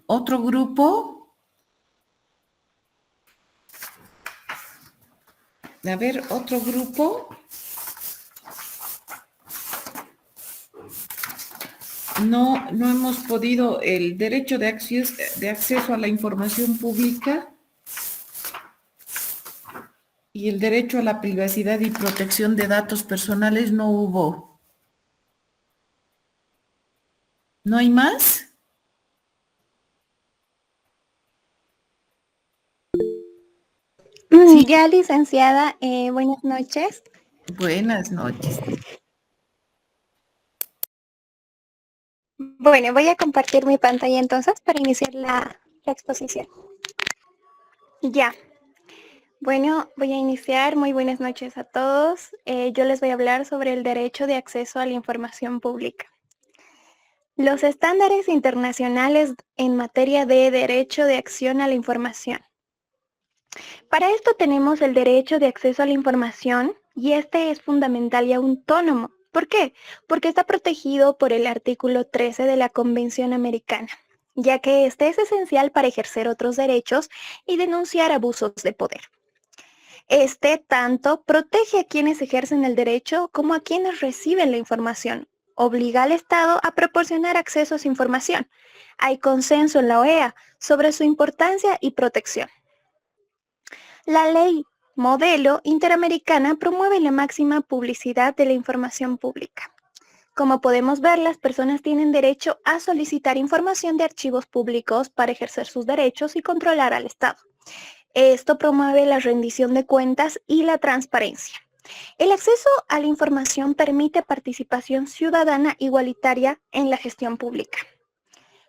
¿Otro grupo? A ver, otro grupo. No hemos podido el derecho de acceso a la información pública y el derecho a la privacidad y protección de datos personales no hubo. ¿No hay más? Sí. Ya, licenciada, buenas noches. Buenas noches. Bueno, voy a compartir mi pantalla entonces para iniciar la exposición. Ya. Bueno, voy a iniciar. Muy buenas noches a todos. Yo les voy a hablar sobre el derecho de acceso a la información pública. Los estándares internacionales en materia de derecho de acción a la información. Para esto tenemos el derecho de acceso a la información y este es fundamental y autónomo. ¿Por qué? Porque está protegido por el artículo 13 de la Convención Americana, ya que este es esencial para ejercer otros derechos y denunciar abusos de poder. Este tanto protege a quienes ejercen el derecho como a quienes reciben la información. Obliga al Estado a proporcionar acceso a esa información. Hay consenso en la OEA sobre su importancia y protección. La ley modelo interamericana promueve la máxima publicidad de la información pública. Como podemos ver, las personas tienen derecho a solicitar información de archivos públicos para ejercer sus derechos y controlar al Estado. Esto promueve la rendición de cuentas y la transparencia. El acceso a la información permite participación ciudadana igualitaria en la gestión pública.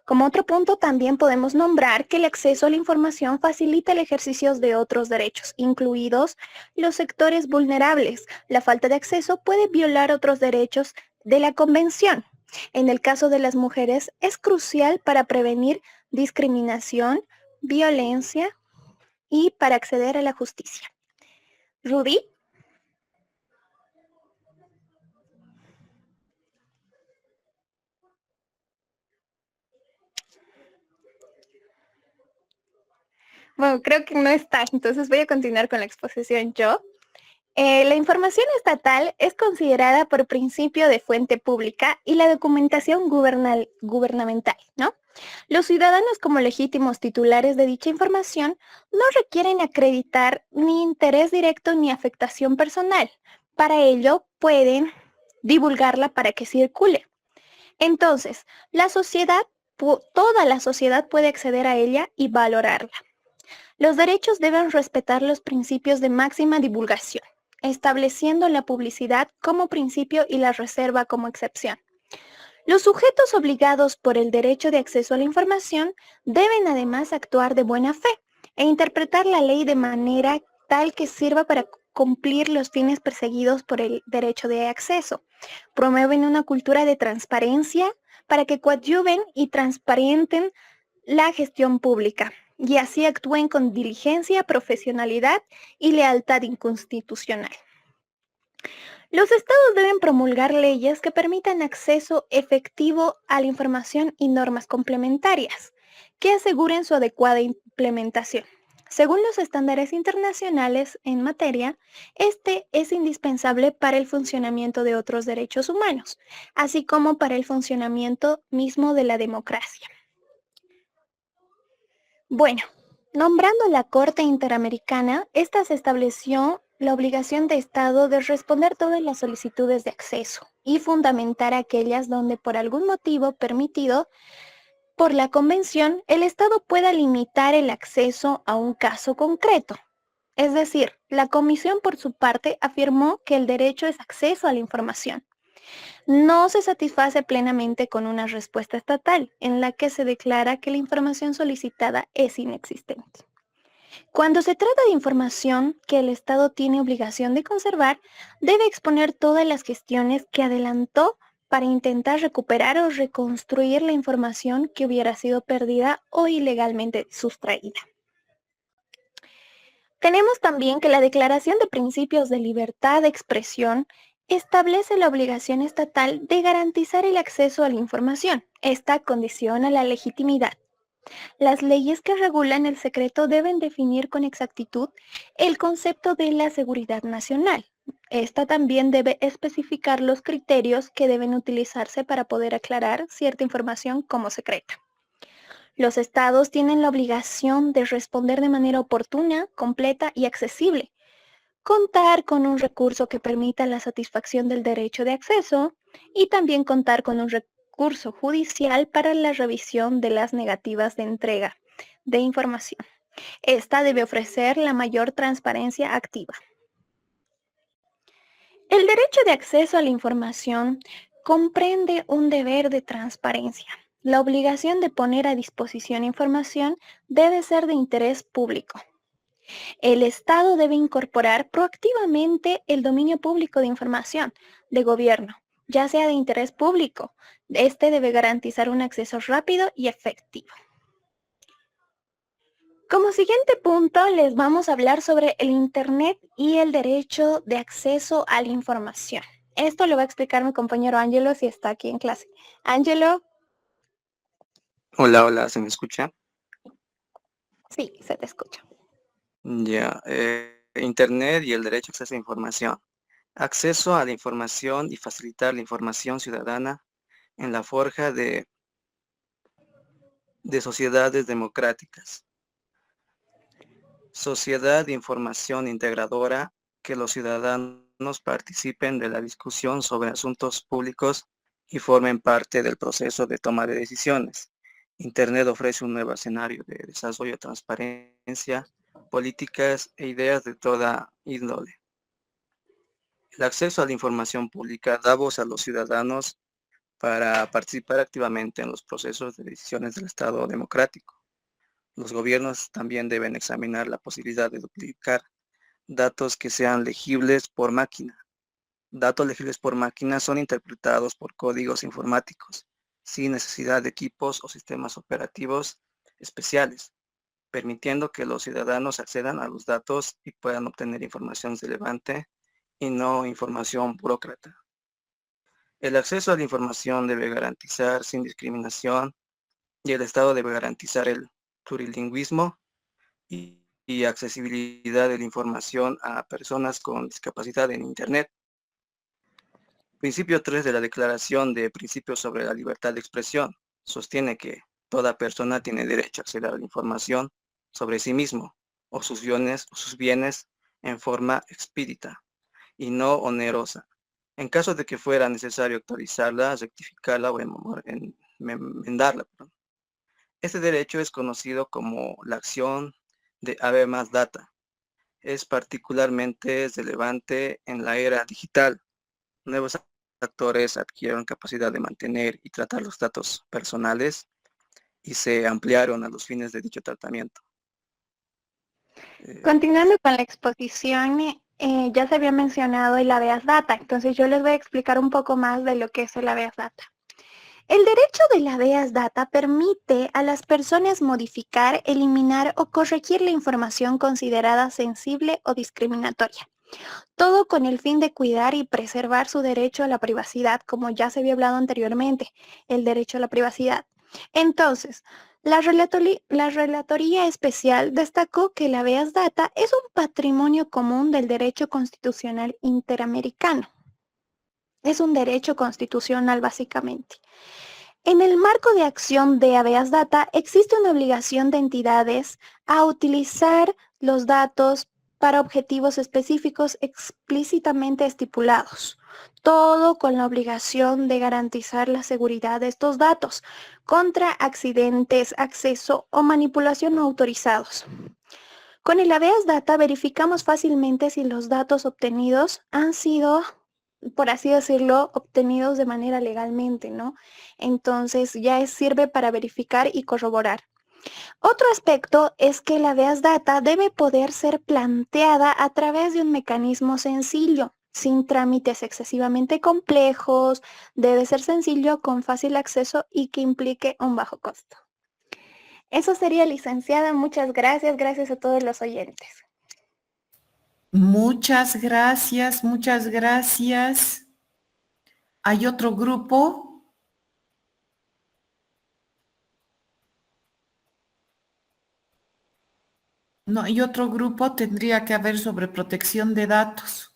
Como otro punto, también podemos nombrar que el acceso a la información facilita el ejercicio de otros derechos, incluidos los sectores vulnerables. La falta de acceso puede violar otros derechos de la Convención. En el caso de las mujeres, es crucial para prevenir discriminación, violencia y para acceder a la justicia. Rudy. Bueno, creo que no está, entonces voy a continuar con la exposición yo. La información estatal es considerada por principio de fuente pública y la documentación gubernamental, ¿no? Los ciudadanos como legítimos titulares de dicha información no requieren acreditar ni interés directo ni afectación personal. Para ello pueden divulgarla para que circule. Entonces, toda la sociedad puede acceder a ella y valorarla. Los derechos deben respetar los principios de máxima divulgación, estableciendo la publicidad como principio y la reserva como excepción. Los sujetos obligados por el derecho de acceso a la información deben además actuar de buena fe e interpretar la ley de manera tal que sirva para cumplir los fines perseguidos por el derecho de acceso. Promueven una cultura de transparencia para que coadyuven y transparenten la gestión pública y así actúen con diligencia, profesionalidad y lealtad inconstitucional. Los estados deben promulgar leyes que permitan acceso efectivo a la información y normas complementarias que aseguren su adecuada implementación. Según los estándares internacionales en materia, este es indispensable para el funcionamiento de otros derechos humanos, así como para el funcionamiento mismo de la democracia. Bueno, nombrando la Corte Interamericana, esta se estableció la obligación de Estado de responder todas las solicitudes de acceso y fundamentar aquellas donde por algún motivo permitido por la Convención el Estado pueda limitar el acceso a un caso concreto. Es decir, la Comisión por su parte afirmó que el derecho es acceso a la información. No se satisface plenamente con una respuesta estatal en la que se declara que la información solicitada es inexistente. Cuando se trata de información que el Estado tiene obligación de conservar, debe exponer todas las gestiones que adelantó para intentar recuperar o reconstruir la información que hubiera sido perdida o ilegalmente sustraída. Tenemos también que la Declaración de Principios de Libertad de Expresión establece la obligación estatal de garantizar el acceso a la información. Esta condiciona la legitimidad. Las leyes que regulan el secreto deben definir con exactitud el concepto de la seguridad nacional. Esta también debe especificar los criterios que deben utilizarse para poder aclarar cierta información como secreta. Los estados tienen la obligación de responder de manera oportuna, completa y accesible. Contar con un recurso que permita la satisfacción del derecho de acceso y también contar con un recurso judicial para la revisión de las negativas de entrega de información. Esta debe ofrecer la mayor transparencia activa. El derecho de acceso a la información comprende un deber de transparencia. La obligación de poner a disposición información debe ser de interés público. El Estado debe incorporar proactivamente el dominio público de información de gobierno, ya sea de interés público. Este debe garantizar un acceso rápido y efectivo. Como siguiente punto, les vamos a hablar sobre el Internet y el derecho de acceso a la información. Esto lo va a explicar mi compañero Ángelo si está aquí en clase. Ángelo. Hola, hola, ¿se me escucha? Sí, se te escucha. Ya, Internet y el derecho a acceso a información. Acceso a la información y facilitar la información ciudadana en la forja de sociedades democráticas. Sociedad de información integradora, que los ciudadanos participen de la discusión sobre asuntos públicos y formen parte del proceso de toma de decisiones. Internet ofrece un nuevo escenario de desarrollo, transparencia, políticas e ideas de toda índole. El acceso a la información pública da voz a los ciudadanos para participar activamente en los procesos de decisiones del Estado democrático. Los gobiernos también deben examinar la posibilidad de duplicar datos que sean legibles por máquina. Datos legibles por máquina son interpretados por códigos informáticos, sin necesidad de equipos o sistemas operativos especiales, permitiendo que los ciudadanos accedan a los datos y puedan obtener información relevante y no información burócrata. El acceso a la información debe garantizar sin discriminación y el Estado debe garantizar el plurilingüismo y accesibilidad de la información a personas con discapacidad en Internet. Principio 3 de la Declaración de Principios sobre la Libertad de Expresión sostiene que toda persona tiene derecho a acceder a la información sobre sí mismo o sus bienes en forma expedita y no onerosa. En caso de que fuera necesario actualizarla, rectificarla o enmendarla. Este derecho es conocido como la acción de habeas data. Es particularmente relevante en la era digital. Nuevos actores adquirieron capacidad de mantener y tratar los datos personales y se ampliaron a los fines de dicho tratamiento. Continuando con la exposición, ya se había mencionado el habeas data, entonces yo les voy a explicar un poco más de lo que es el habeas data. El derecho del habeas data permite a las personas modificar, eliminar o corregir la información considerada sensible o discriminatoria. Todo con el fin de cuidar y preservar su derecho a la privacidad, como ya se había hablado anteriormente, el derecho a la privacidad. Entonces, la Relatoría Especial destacó que el habeas data es un patrimonio común del derecho constitucional interamericano. Es un derecho constitucional básicamente. En el marco de acción de habeas data existe una obligación de entidades a utilizar los datos para objetivos específicos explícitamente estipulados. Todo con la obligación de garantizar la seguridad de estos datos contra accidentes, acceso o manipulación no autorizados. Con el habeas data verificamos fácilmente si los datos obtenidos han sido, por así decirlo, obtenidos de manera legalmente, ¿no? Entonces ya sirve para verificar y corroborar. Otro aspecto es que la habeas data debe poder ser planteada a través de un mecanismo sencillo, sin trámites excesivamente complejos, debe ser sencillo, con fácil acceso y que implique un bajo costo. Eso sería, licenciada. Muchas gracias. Gracias a todos los oyentes. Muchas gracias, muchas gracias. ¿Hay otro grupo? No, hay otro grupo, tendría que haber sobre protección de datos.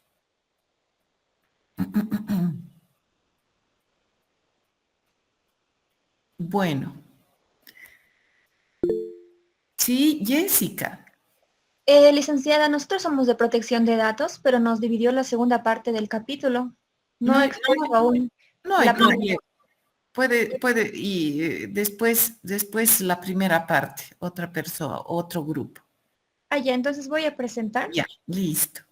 Bueno. Sí, Jessica. Licenciada, nosotros somos de protección de datos, pero nos dividió la segunda parte del capítulo. No expongo aún No hay la primera. problema. Puede, y después la primera parte, otra persona, otro grupo. Ah, ya, entonces voy a presentar. Ya, listo.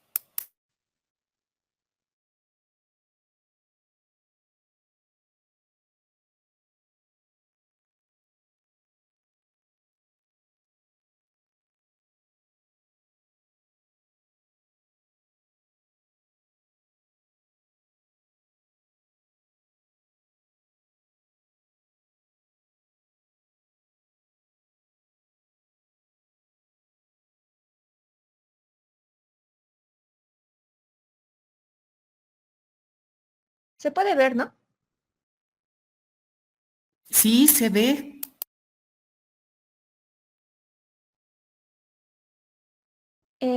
Se puede ver, ¿no? Sí, se ve.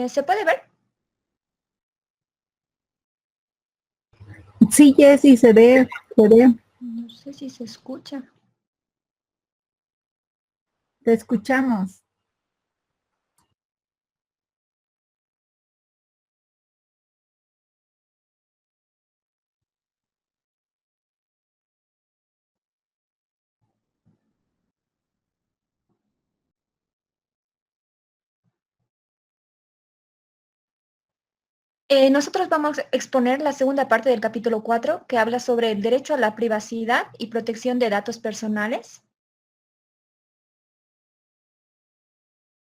¿Se puede ver? Sí, Jessy, se ve, se ve. No sé si se escucha. Te escuchamos. Nosotros vamos a exponer la segunda parte del capítulo 4, que habla sobre el derecho a la privacidad y protección de datos personales.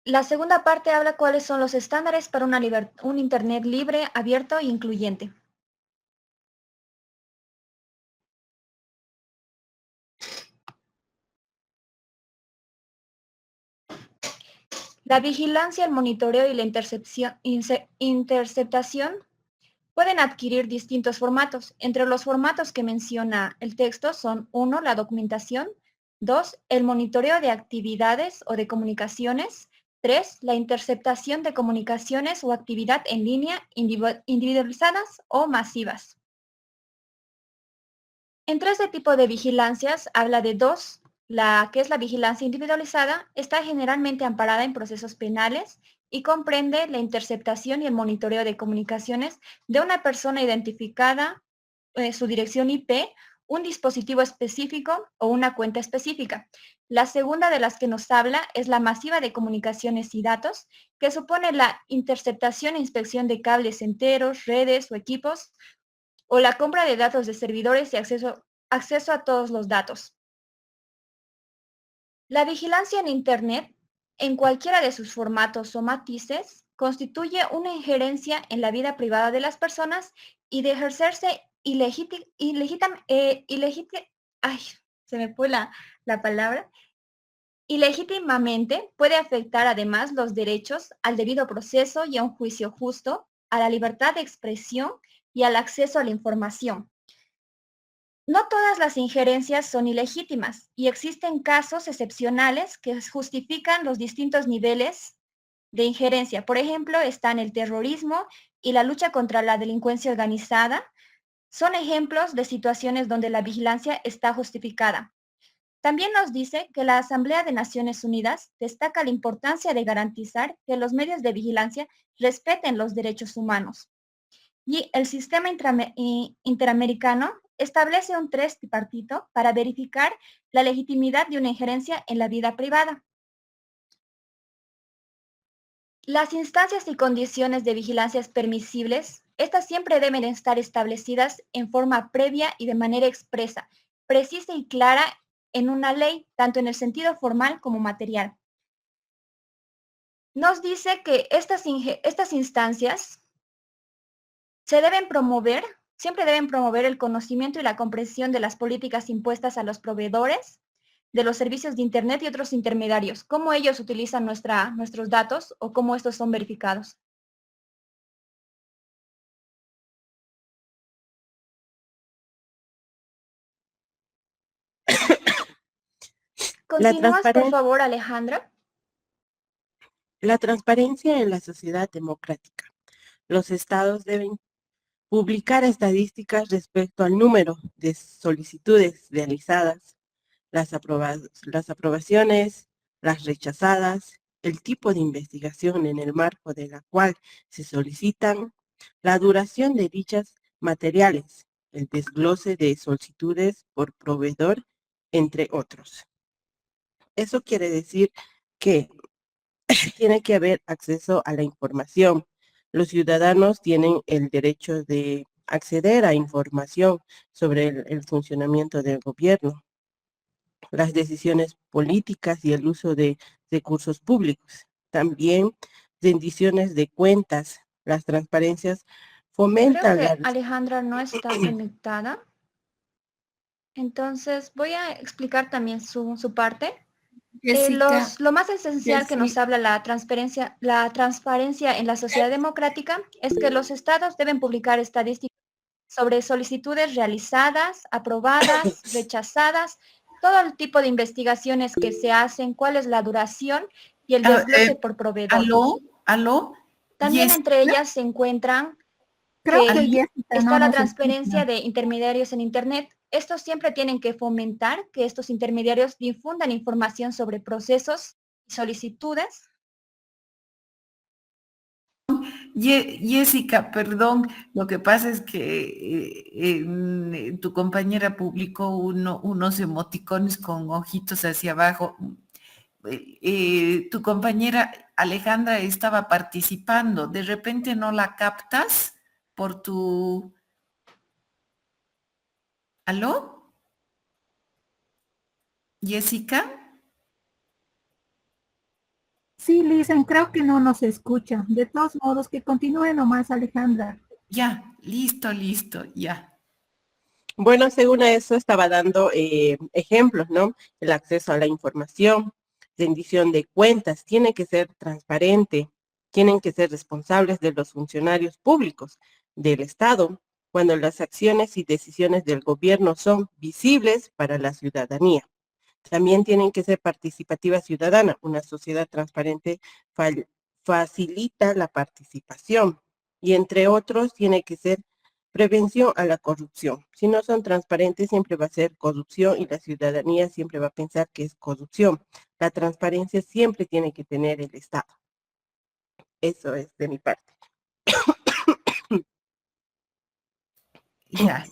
La segunda parte habla cuáles son los estándares para un Internet libre, abierto e incluyente. La vigilancia, el monitoreo y la interceptación pueden adquirir distintos formatos. Entre los formatos que menciona el texto son 1, la documentación, 2, el monitoreo de actividades o de comunicaciones, 3, la interceptación de comunicaciones o actividad en línea individualizadas o masivas. Entre este tipo de vigilancias habla de 2, la que es la vigilancia individualizada, está generalmente amparada en procesos penales y comprende la interceptación y el monitoreo de comunicaciones de una persona identificada, su dirección IP, un dispositivo específico o una cuenta específica. La segunda de las que nos habla es la masiva de comunicaciones y datos, que supone la interceptación e inspección de cables enteros, redes o equipos, o la compra de datos de servidores y acceso a todos los datos. La vigilancia en Internet, en cualquiera de sus formatos o matices, constituye una injerencia en la vida privada de las personas y de ejercerse ilegítimamente puede afectar además los derechos al debido proceso y a un juicio justo, a la libertad de expresión y al acceso a la información. No todas las injerencias son ilegítimas y existen casos excepcionales que justifican los distintos niveles de injerencia. Por ejemplo, están el terrorismo y la lucha contra la delincuencia organizada. Son ejemplos de situaciones donde la vigilancia está justificada. También nos dice que la Asamblea de Naciones Unidas destaca la importancia de garantizar que los medios de vigilancia respeten los derechos humanos. Y el sistema interamericano establece un tripartito para verificar la legitimidad de una injerencia en la vida privada. Las instancias y condiciones de vigilancia permisibles, estas siempre deben estar establecidas en forma previa y de manera expresa, precisa y clara en una ley, tanto en el sentido formal como material. Nos dice que estas instancias siempre deben promover el conocimiento y la comprensión de las políticas impuestas a los proveedores de los servicios de Internet y otros intermediarios, cómo ellos utilizan nuestros datos o cómo estos son verificados. ¿Continúas, por favor, Alejandra? La transparencia en la sociedad democrática. Los estados deben publicar estadísticas respecto al número de solicitudes realizadas, las aprobaciones, las rechazadas, el tipo de investigación en el marco de la cual se solicitan, la duración de dichas materiales, el desglose de solicitudes por proveedor, entre otros. Eso quiere decir que tiene que haber acceso a la información. Los ciudadanos tienen el derecho de acceder a información sobre el funcionamiento del gobierno, las decisiones políticas y el uso de recursos públicos. También rendiciones de cuentas, las transparencias fomentan Creo que Alejandra no está conectada. Entonces voy a explicar también su parte. Lo más esencial que nos habla la transparencia en la sociedad democrática es que los estados deben publicar estadísticas sobre solicitudes realizadas, aprobadas, rechazadas, todo el tipo de investigaciones que se hacen, cuál es la duración y el desglose por proveedor. ¿Aló? También entre ellas se encuentran está la transparencia de intermediarios en Internet. Estos siempre tienen que fomentar que estos intermediarios difundan información sobre procesos y solicitudes. Jessica, perdón, lo que pasa es que tu compañera publicó unos emoticones con ojitos hacia abajo. Tu compañera Alejandra estaba participando, ¿de repente no la captas? por tu... ¿Aló? Jessica. Sí, Lisen, creo que no nos escucha. De todos modos, que continúe nomás, Alejandra. Ya, listo, ya. Bueno, según eso estaba dando ejemplos, ¿no? El acceso a la información, rendición de cuentas, tiene que ser transparente, tienen que ser responsables de los funcionarios públicos del Estado cuando las acciones y decisiones del gobierno son visibles para la ciudadanía. También tienen que ser participativa ciudadana. Una sociedad transparente facilita la participación y entre otros tiene que ser prevención a la corrupción. Si no son transparentes siempre va a ser corrupción y la ciudadanía siempre va a pensar que es corrupción. La transparencia siempre tiene que tener el Estado. Eso es de mi parte. Ya.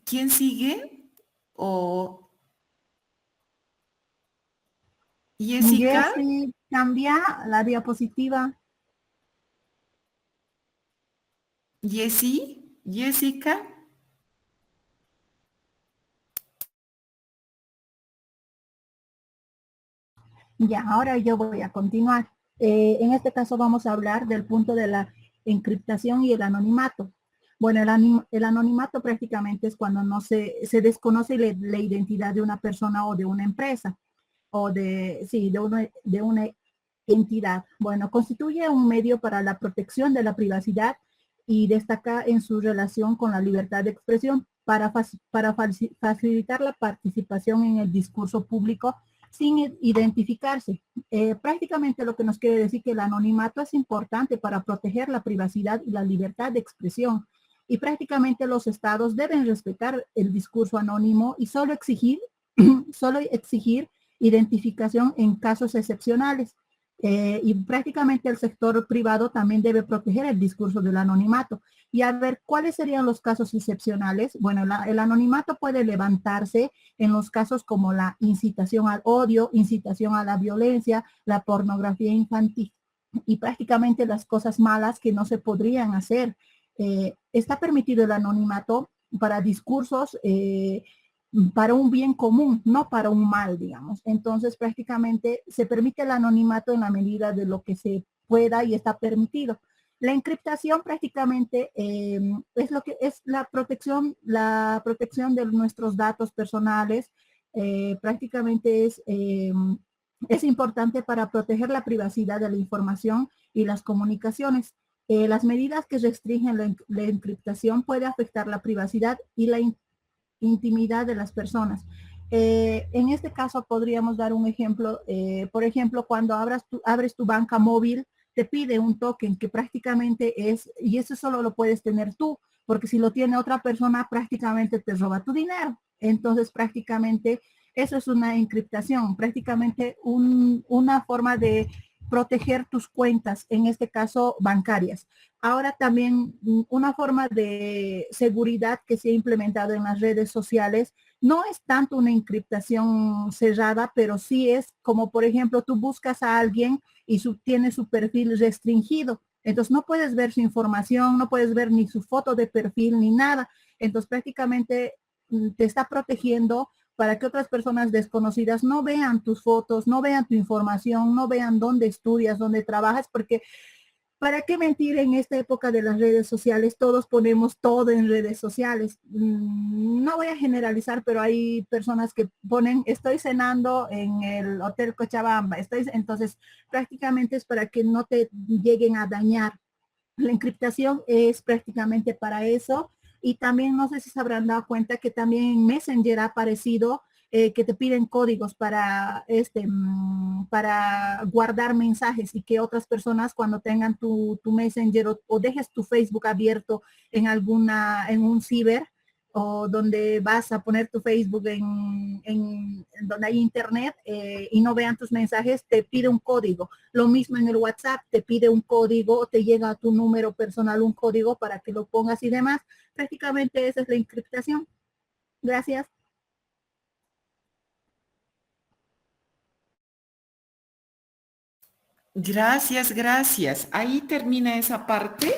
¿Quién sigue? ¿O Jessica? Jessy, cambia la diapositiva. Jessica. Ya, ahora yo voy a continuar. En este caso vamos a hablar del punto de la encriptación y el anonimato. Bueno, el anonimato prácticamente es cuando no se desconoce la identidad de una persona o de una empresa o de una entidad. Bueno, constituye un medio para la protección de la privacidad y destaca en su relación con la libertad de expresión para facilitar la participación en el discurso público sin identificarse. Prácticamente lo que nos quiere decir que el anonimato es importante para proteger la privacidad y la libertad de expresión. Y prácticamente los estados deben respetar el discurso anónimo y solo exigir identificación en casos excepcionales. Y prácticamente el sector privado también debe proteger el discurso del anonimato. Y a ver, ¿cuáles serían los casos excepcionales? Bueno, el anonimato puede levantarse en los casos como la incitación al odio, incitación a la violencia, la pornografía infantil y prácticamente las cosas malas que no se podrían hacer. Está permitido el anonimato para discursos para un bien común, no para un mal, digamos. Entonces, prácticamente se permite el anonimato en la medida de lo que se pueda y está permitido. La encriptación prácticamente es lo que es la protección de nuestros datos personales. Prácticamente es importante para proteger la privacidad de la información y las comunicaciones. Las medidas que restringen la encriptación puede afectar la privacidad y la intimidad de las personas. En este caso podríamos dar un ejemplo. Por ejemplo, cuando abres tu banca móvil, te pide un token que prácticamente es, y eso solo lo puedes tener tú, porque si lo tiene otra persona, prácticamente te roba tu dinero. Entonces, prácticamente, eso es una encriptación, prácticamente una forma de proteger tus cuentas, en este caso bancarias. Ahora también una forma de seguridad que se ha implementado en las redes sociales no es tanto una encriptación cerrada, pero sí es como, por ejemplo, tú buscas a alguien y tiene su perfil restringido. Entonces no puedes ver su información, no puedes ver ni su foto de perfil ni nada. Entonces prácticamente te está protegiendo para que otras personas desconocidas no vean tus fotos, no vean tu información, no vean dónde estudias, dónde trabajas, porque ¿para qué mentir en esta época de las redes sociales? Todos ponemos todo en redes sociales. No voy a generalizar, pero hay personas que ponen, estoy cenando en el Hotel Cochabamba. Entonces, prácticamente es para que no te lleguen a dañar. La encriptación es prácticamente para eso. Y también no sé si se habrán dado cuenta que también en Messenger ha aparecido que te piden códigos para guardar mensajes y que otras personas cuando tengan tu Messenger o dejes tu Facebook abierto en un ciber o donde vas a poner tu Facebook en donde hay internet y no vean tus mensajes, te pide un código. Lo mismo en el WhatsApp, te pide un código, te llega a tu número personal un código para que lo pongas y demás. Prácticamente esa es la encriptación. Gracias. Gracias, gracias. Ahí termina esa parte.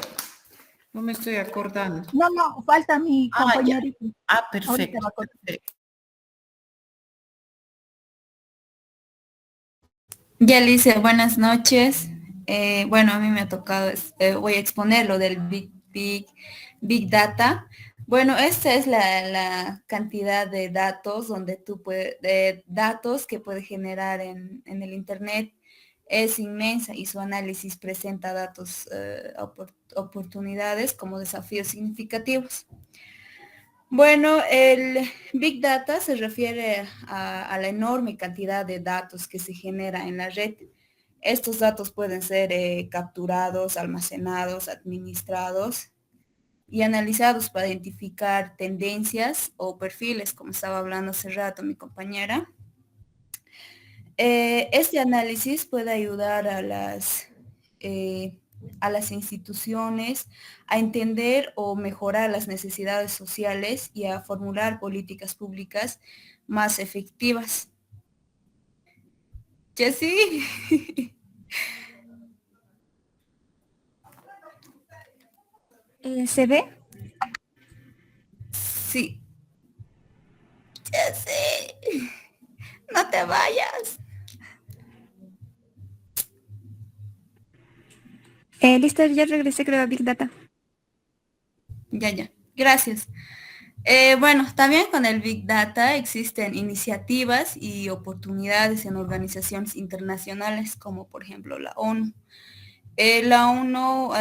No me estoy acordando. No, no, falta mi Ah, ya. compañerito. Ah, Ahorita perfecto, va a contar. perfecto. Ya Alicia, buenas noches. Bueno, a mí me ha tocado, voy a exponer lo del Big Data. Bueno, esta es la cantidad de datos donde de datos que puede generar en el Internet es inmensa y su análisis presenta datos, oportunidades como desafíos significativos. Bueno, el Big Data se refiere a la enorme cantidad de datos que se genera en la red. Estos datos pueden ser capturados, almacenados, administrados y analizados para identificar tendencias o perfiles, como estaba hablando hace rato mi compañera. Este análisis puede ayudar a las instituciones a entender o mejorar las necesidades sociales y a formular políticas públicas más efectivas. Jessy. ¿Se ve? Sí. Jessy. No te vayas. Listo, ya regresé creo a Big Data. Ya. Gracias. Bueno, también con el Big Data existen iniciativas y oportunidades en organizaciones internacionales como por ejemplo la ONU. La ONU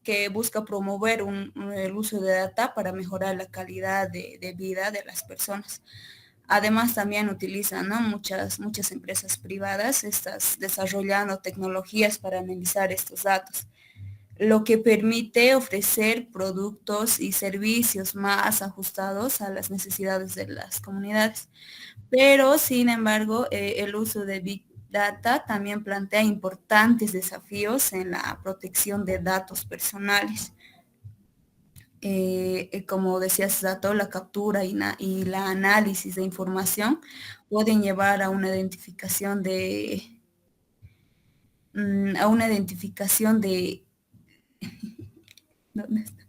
que busca promover el uso de data para mejorar la calidad de vida de las personas. Además también utilizan, ¿no?, muchas empresas privadas estas desarrollando tecnologías para analizar estos datos, lo que permite ofrecer productos y servicios más ajustados a las necesidades de las comunidades. Pero, sin embargo, el uso de Big Data también plantea importantes desafíos en la protección de datos personales. Como decías, dato, la captura y la análisis de información pueden llevar a una identificación ¿dónde está?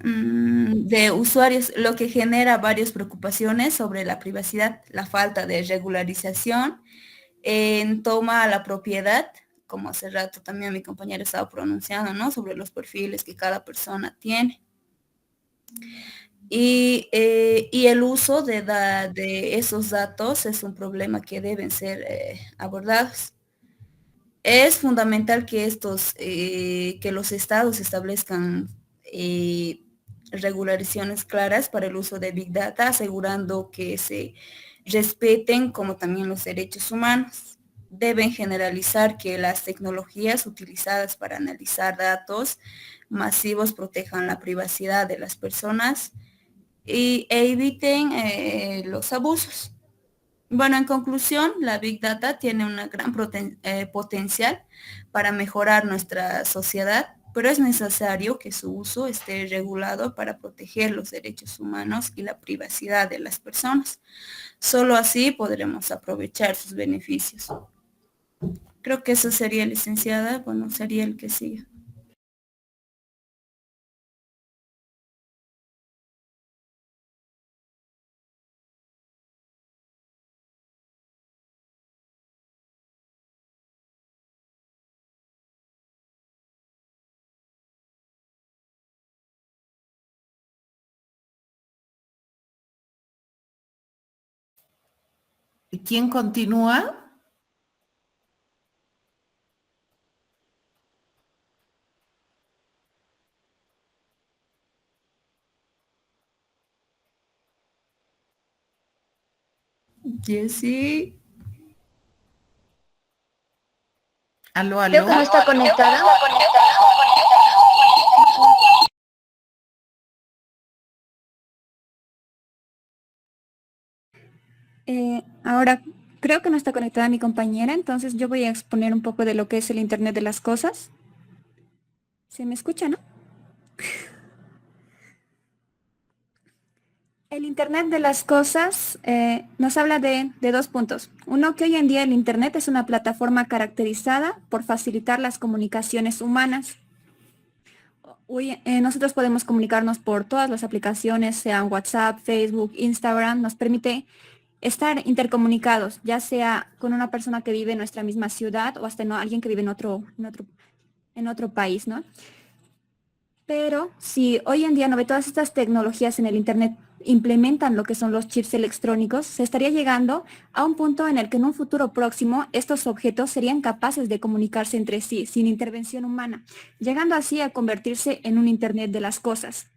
De usuarios, lo que genera varias preocupaciones sobre la privacidad, la falta de regularización en toma a la propiedad, como hace rato también mi compañero estaba pronunciando, ¿no?, sobre los perfiles que cada persona tiene. Y el uso de esos datos es un problema que deben ser abordados. Es fundamental que que los estados establezcan regularizaciones claras para el uso de Big Data, asegurando que se respeten como también los derechos humanos. Deben generalizar que las tecnologías utilizadas para analizar datos masivos protejan la privacidad de las personas e eviten los abusos. Bueno, en conclusión, la Big Data tiene una gran potencial para mejorar nuestra sociedad, pero es necesario que su uso esté regulado para proteger los derechos humanos y la privacidad de las personas. Solo así podremos aprovechar sus beneficios. Creo que eso sería, licenciada. Bueno, sería el que siga. ¿Quién continúa? Jessy. Aló. Creo que no está conectada. Ahora, creo que no está conectada mi compañera, entonces yo voy a exponer un poco de lo que es el Internet de las cosas. ¿Se me escucha, no? El Internet de las cosas nos habla de dos puntos. Uno, que hoy en día el Internet es una plataforma caracterizada por facilitar las comunicaciones humanas. Hoy, nosotros podemos comunicarnos por todas las aplicaciones, sean WhatsApp, Facebook, Instagram, nos permite estar intercomunicados, ya sea con una persona que vive en nuestra misma ciudad o hasta alguien que vive en otro país, ¿no? Pero si hoy en día no ve todas estas tecnologías en el Internet implementan lo que son los chips electrónicos, se estaría llegando a un punto en el que en un futuro próximo estos objetos serían capaces de comunicarse entre sí sin intervención humana, llegando así a convertirse en un Internet de las cosas.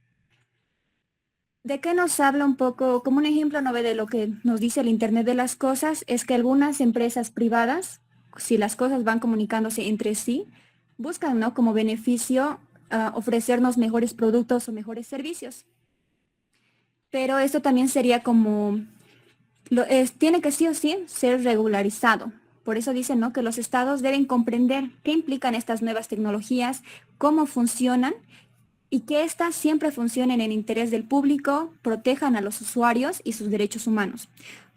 ¿De qué nos habla un poco? Como un ejemplo no ve de lo que nos dice el Internet de las cosas, es que algunas empresas privadas, si las cosas van comunicándose entre sí, buscan, ¿no?, como beneficio ofrecernos mejores productos o mejores servicios. Pero esto también sería como, tiene que sí o sí ser regularizado. Por eso dicen, ¿no?, que los estados deben comprender qué implican estas nuevas tecnologías, cómo funcionan y que éstas siempre funcionen en interés del público, protejan a los usuarios y sus derechos humanos.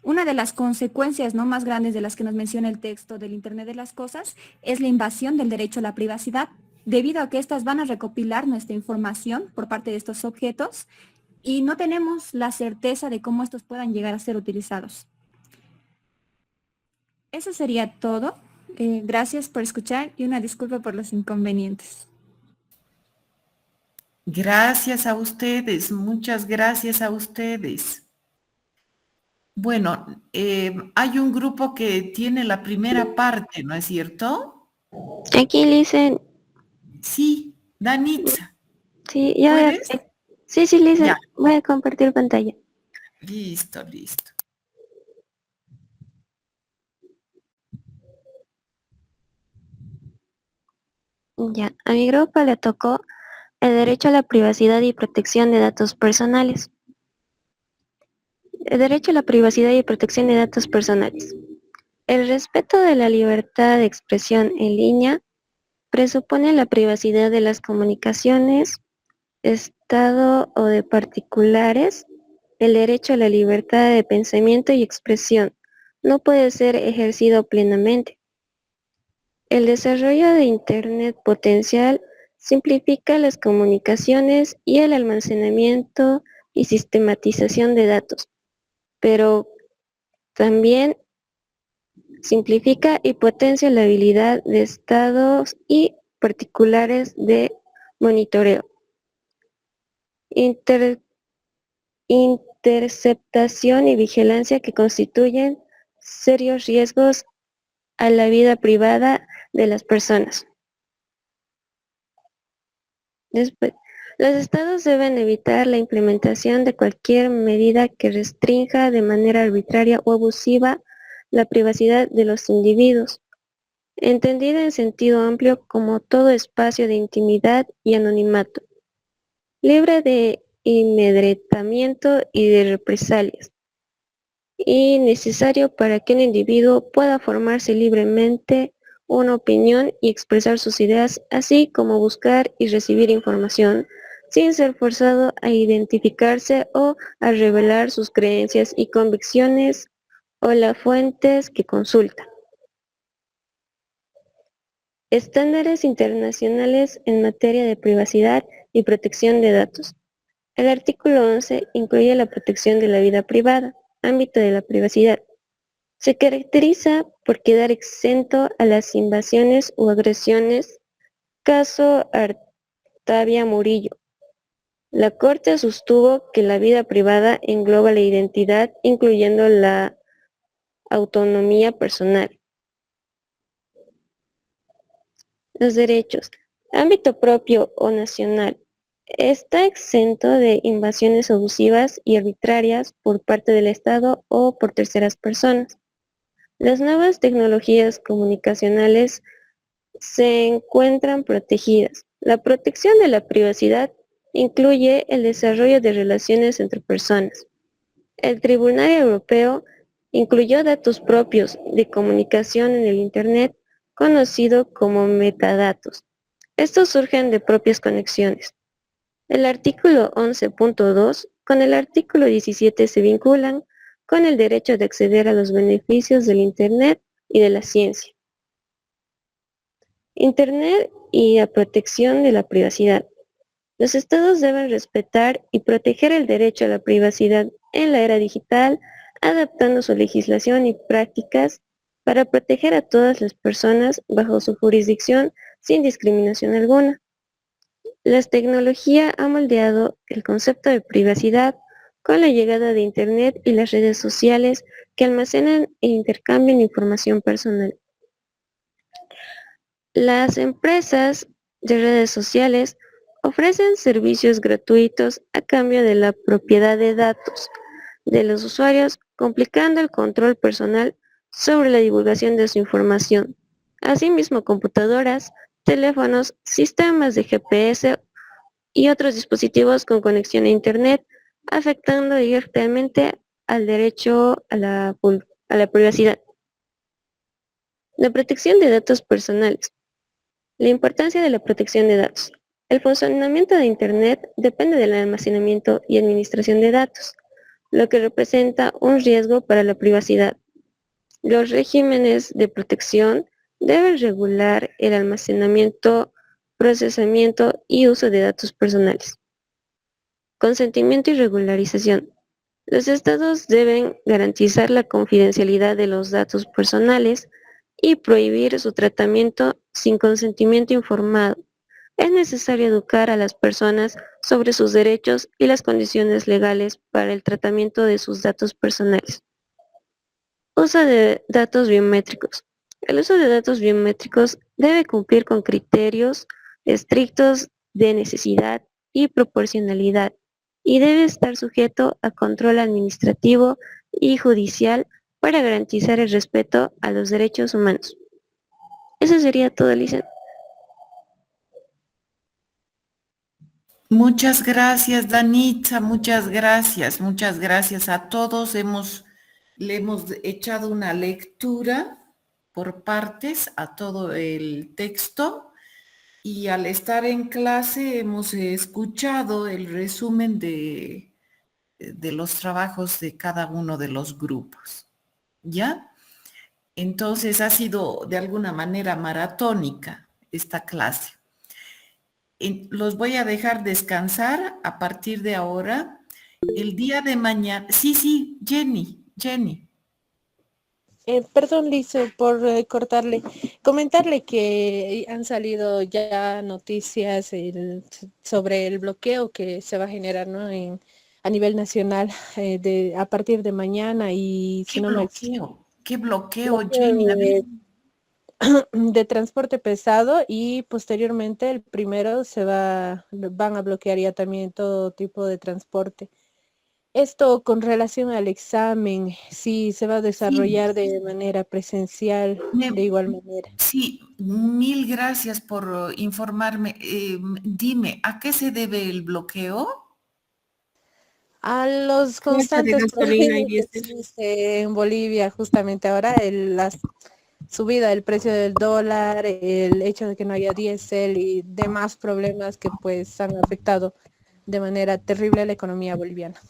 Una de las consecuencias no más grandes de las que nos menciona el texto del Internet de las Cosas es la invasión del derecho a la privacidad, debido a que éstas van a recopilar nuestra información por parte de estos objetos y no tenemos la certeza de cómo estos puedan llegar a ser utilizados. Eso sería todo. Gracias por escuchar y una disculpa por los inconvenientes. Gracias a ustedes, muchas gracias a ustedes. Bueno, hay un grupo que tiene la primera parte, ¿no es cierto? Aquí Lisen. Sí, Danitza. Sí, ya. ¿Puedes? Sí, Lisen. Ya. Voy a compartir pantalla. Listo, listo. Ya, a mi grupo le tocó el derecho a la privacidad y protección de datos personales. El derecho a la privacidad y protección de datos personales. El respeto de la libertad de expresión en línea presupone la privacidad de las comunicaciones, Estado o de particulares. El derecho a la libertad de pensamiento y expresión no puede ser ejercido plenamente. El desarrollo de Internet potencial simplifica las comunicaciones y el almacenamiento y sistematización de datos, pero también simplifica y potencia la habilidad de estados y particulares de monitoreo, interceptación y vigilancia que constituyen serios riesgos a la vida privada de las personas. Después, los estados deben evitar la implementación de cualquier medida que restrinja de manera arbitraria o abusiva la privacidad de los individuos, entendida en sentido amplio como todo espacio de intimidad y anonimato, libre de amedrentamiento y de represalias, y necesario para que un individuo pueda formarse libremente una opinión y expresar sus ideas, así como buscar y recibir información, sin ser forzado a identificarse o a revelar sus creencias y convicciones o las fuentes que consulta. Estándares internacionales en materia de privacidad y protección de datos. El artículo 11 incluye la protección de la vida privada, ámbito de la privacidad. Se caracteriza por quedar exento a las invasiones u agresiones. Caso Artavia Murillo. La Corte sostuvo que la vida privada engloba la identidad, incluyendo la autonomía personal. Los derechos. Ámbito propio o nacional. Está exento de invasiones abusivas y arbitrarias por parte del Estado o por terceras personas. Las nuevas tecnologías comunicacionales se encuentran protegidas. La protección de la privacidad incluye el desarrollo de relaciones entre personas. El Tribunal Europeo incluyó datos propios de comunicación en el Internet, conocido como metadatos. Estos surgen de propias conexiones. El artículo 11.2 con el artículo 17 se vinculan con el derecho de acceder a los beneficios del Internet y de la ciencia. Internet y la protección de la privacidad. Los estados deben respetar y proteger el derecho a la privacidad en la era digital, adaptando su legislación y prácticas para proteger a todas las personas bajo su jurisdicción sin discriminación alguna. La tecnología ha moldeado el concepto de privacidad con la llegada de Internet y las redes sociales que almacenan e intercambian información personal. Las empresas de redes sociales ofrecen servicios gratuitos a cambio de la propiedad de datos de los usuarios, complicando el control personal sobre la divulgación de su información. Asimismo, computadoras, teléfonos, sistemas de GPS y otros dispositivos con conexión a Internet, afectando directamente al derecho a la privacidad. La protección de datos personales. La importancia de la protección de datos. El funcionamiento de Internet depende del almacenamiento y administración de datos, lo que representa un riesgo para la privacidad. Los regímenes de protección deben regular el almacenamiento, procesamiento y uso de datos personales. Consentimiento y regularización. Los estados deben garantizar la confidencialidad de los datos personales y prohibir su tratamiento sin consentimiento informado. Es necesario educar a las personas sobre sus derechos y las condiciones legales para el tratamiento de sus datos personales. Uso de datos biométricos. El uso de datos biométricos debe cumplir con criterios estrictos de necesidad y proporcionalidad y debe estar sujeto a control administrativo y judicial para garantizar el respeto a los derechos humanos. Eso sería todo, Lisa. Muchas gracias, Danitza, muchas gracias a todos. Le hemos echado una lectura por partes a todo el texto y al estar en clase hemos escuchado el resumen de los trabajos de cada uno de los grupos, ¿ya? Entonces ha sido de alguna manera maratónica esta clase. Los voy a dejar descansar a partir de ahora. El día de mañana, sí, Jenny. Perdón, Lice, por cortarle. Comentarle que han salido ya noticias sobre el bloqueo que se va a generar, ¿no? A nivel nacional a partir de mañana y si no me... ¿Qué bloqueo, Jenny? De transporte pesado y posteriormente el primero van a bloquear ya también todo tipo de transporte. Esto con relación al examen, sí se va a desarrollar de manera presencial, de igual manera. Sí, mil gracias por informarme. Dime, ¿a qué se debe el bloqueo? A los constantes problemas que existe en Bolivia, justamente ahora, la subida del precio del dólar, el hecho de que no haya diésel y demás problemas que pues han afectado de manera terrible a la economía boliviana.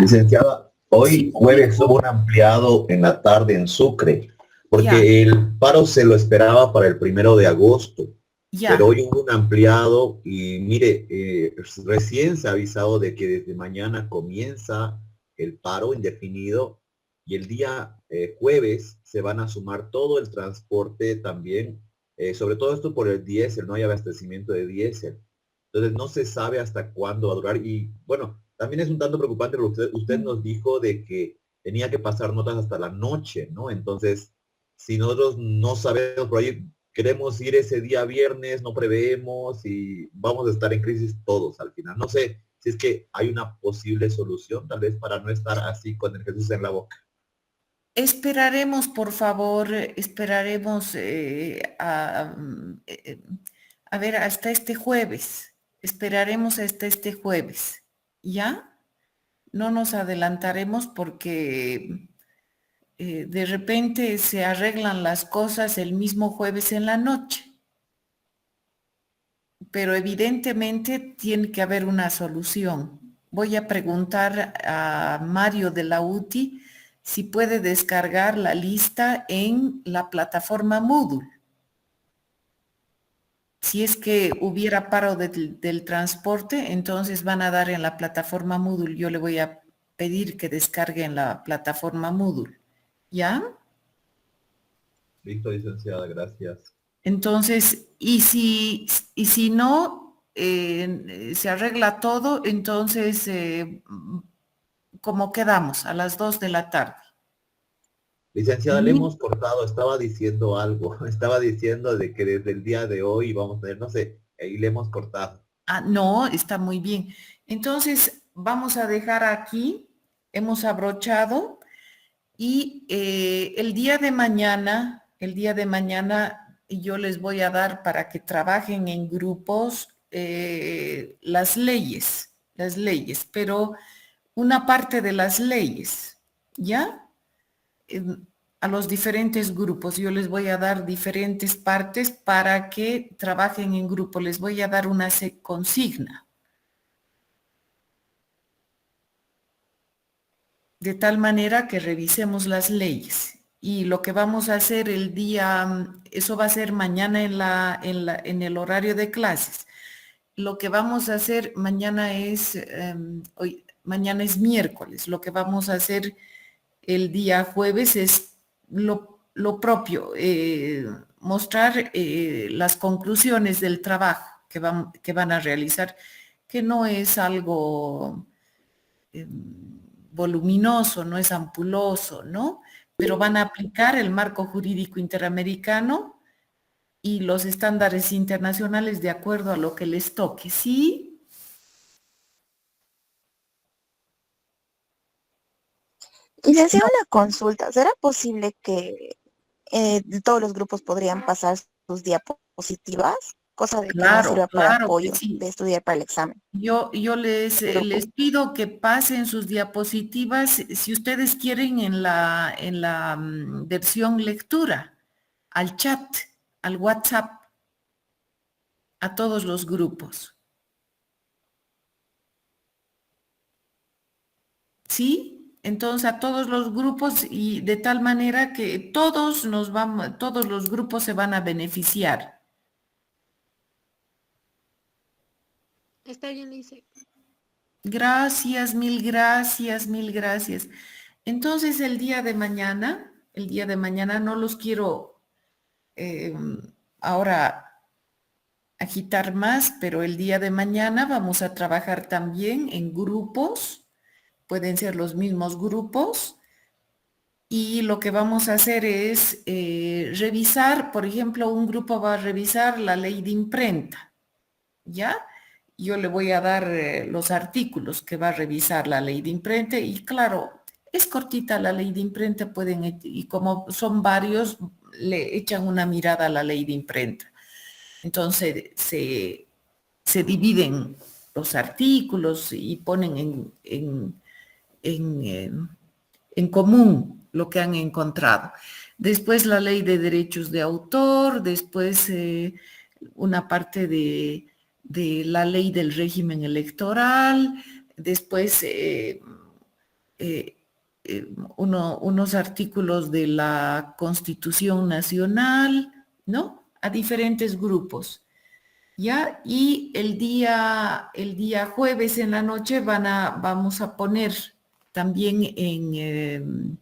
Licenciada, hoy jueves hubo un ampliado en la tarde en Sucre, porque el paro se lo esperaba para el 1 de agosto, pero hoy hubo un ampliado y mire, recién se ha avisado de que desde mañana comienza el paro indefinido y el día jueves se van a sumar todo el transporte también, sobre todo esto por el diésel, no hay abastecimiento de diésel. Entonces no se sabe hasta cuándo va a durar y bueno, también es un tanto preocupante lo que usted nos dijo de que tenía que pasar notas hasta la noche, ¿no? Entonces, si nosotros no sabemos por ahí, queremos ir ese día viernes, no preveemos y vamos a estar en crisis todos al final. No sé si es que hay una posible solución, tal vez para no estar así con el Jesús en la boca. Esperaremos, por favor, esperaremos a ver hasta este jueves. Esperaremos hasta este jueves. ¿Ya? No nos adelantaremos porque de repente se arreglan las cosas el mismo jueves en la noche. pero evidentemente tiene que haber una solución. Voy a preguntar a Mario de la UTI si puede descargar la lista en la plataforma Moodle. Si es que hubiera paro del transporte, entonces van a dar en la plataforma Moodle. Yo le voy a pedir que descargue en la plataforma Moodle. ¿Ya? Listo, licenciada, gracias. Entonces, y si no se arregla todo, entonces, ¿cómo quedamos? A las 2 de la tarde. Licenciada, le hemos cortado, estaba diciendo algo, estaba diciendo de que desde el día de hoy vamos a tener, no sé, ahí le hemos cortado. Ah, no, está muy bien. Entonces, vamos a dejar aquí, hemos abrochado, y el día de mañana yo les voy a dar para que trabajen en grupos las leyes, pero una parte de las leyes, ¿ya? A los diferentes grupos. Yo les voy a dar diferentes partes para que trabajen en grupo. Les voy a dar una consigna. De tal manera que revisemos las leyes. Y lo que vamos a hacer el día, eso va a ser mañana en el horario de clases. Lo que vamos a hacer mañana es, mañana es miércoles. Lo que vamos a hacer el día jueves es lo propio, mostrar las conclusiones del trabajo que van a realizar, que no es algo voluminoso, no es ampuloso, ¿no? Pero van a aplicar el marco jurídico interamericano y los estándares internacionales de acuerdo a lo que les toque, ¿sí? Y les hacía una consulta, ¿será posible que todos los grupos podrían pasar sus diapositivas? Cosa de que no sirva para apoyo de estudiar para el examen. Yo les pido que pasen sus diapositivas, si ustedes quieren, en la versión lectura, al chat, al WhatsApp, a todos los grupos. ¿Sí? Entonces a todos los grupos, y de tal manera que todos los grupos se van a beneficiar. Está bien, Lice. Gracias, mil gracias, mil gracias. Entonces el día de mañana no los quiero ahora agitar más, pero el día de mañana vamos a trabajar también en grupos. Pueden ser los mismos grupos, y lo que vamos a hacer es revisar, por ejemplo, un grupo va a revisar la ley de imprenta, ¿ya? Yo le voy a dar los artículos que va a revisar la ley de imprenta, y claro, es cortita la ley de imprenta, y como son varios, le echan una mirada a la ley de imprenta. Entonces, se dividen los artículos y ponen en común lo que han encontrado. Después la ley de derechos de autor, después una parte de la ley del régimen electoral, después unos artículos de la Constitución Nacional, ¿no? A diferentes grupos. ¿Ya? Y el día jueves en la noche vamos a poner también en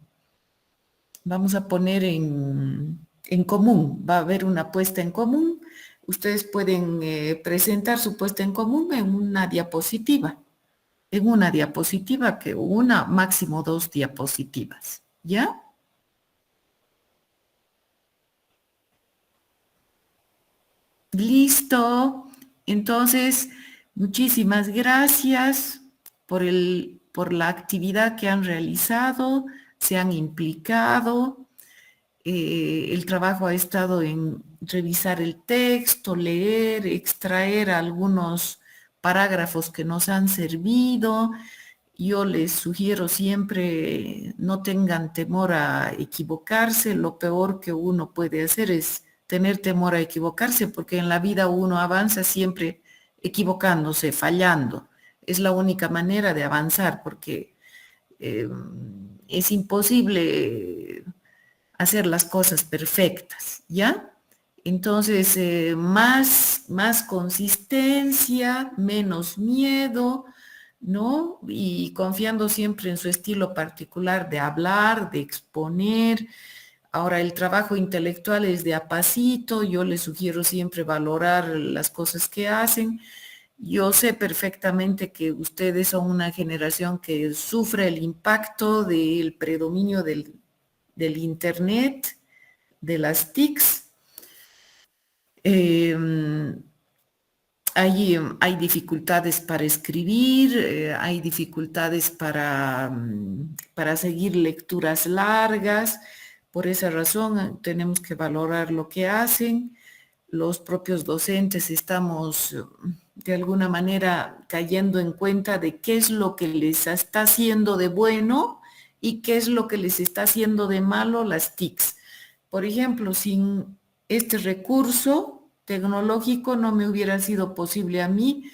común, va a haber una puesta en común. Ustedes pueden presentar su puesta en común en una diapositiva, que una, máximo 2 diapositivas, ¿ya? Listo. Entonces, muchísimas gracias por la actividad que han realizado, se han implicado. El trabajo ha estado en revisar el texto, leer, extraer algunos parágrafos que nos han servido. Yo les sugiero siempre no tengan temor a equivocarse. Lo peor que uno puede hacer es tener temor a equivocarse, porque en la vida uno avanza siempre equivocándose, fallando. Es la única manera de avanzar porque es imposible hacer las cosas perfectas, ¿ya? Entonces, más consistencia, menos miedo, ¿no? Y confiando siempre en su estilo particular de hablar, de exponer. Ahora, el trabajo intelectual es de a pasito, yo les sugiero siempre valorar las cosas que hacen. Yo sé perfectamente que ustedes son una generación que sufre el impacto del predominio del Internet, de las TICs. Hay dificultades para escribir, hay dificultades para seguir lecturas largas. Por esa razón tenemos que valorar lo que hacen. Los propios docentes estamos de alguna manera cayendo en cuenta de qué es lo que les está haciendo de bueno y qué es lo que les está haciendo de malo las TICs. Por ejemplo, sin este recurso tecnológico no me hubiera sido posible a mí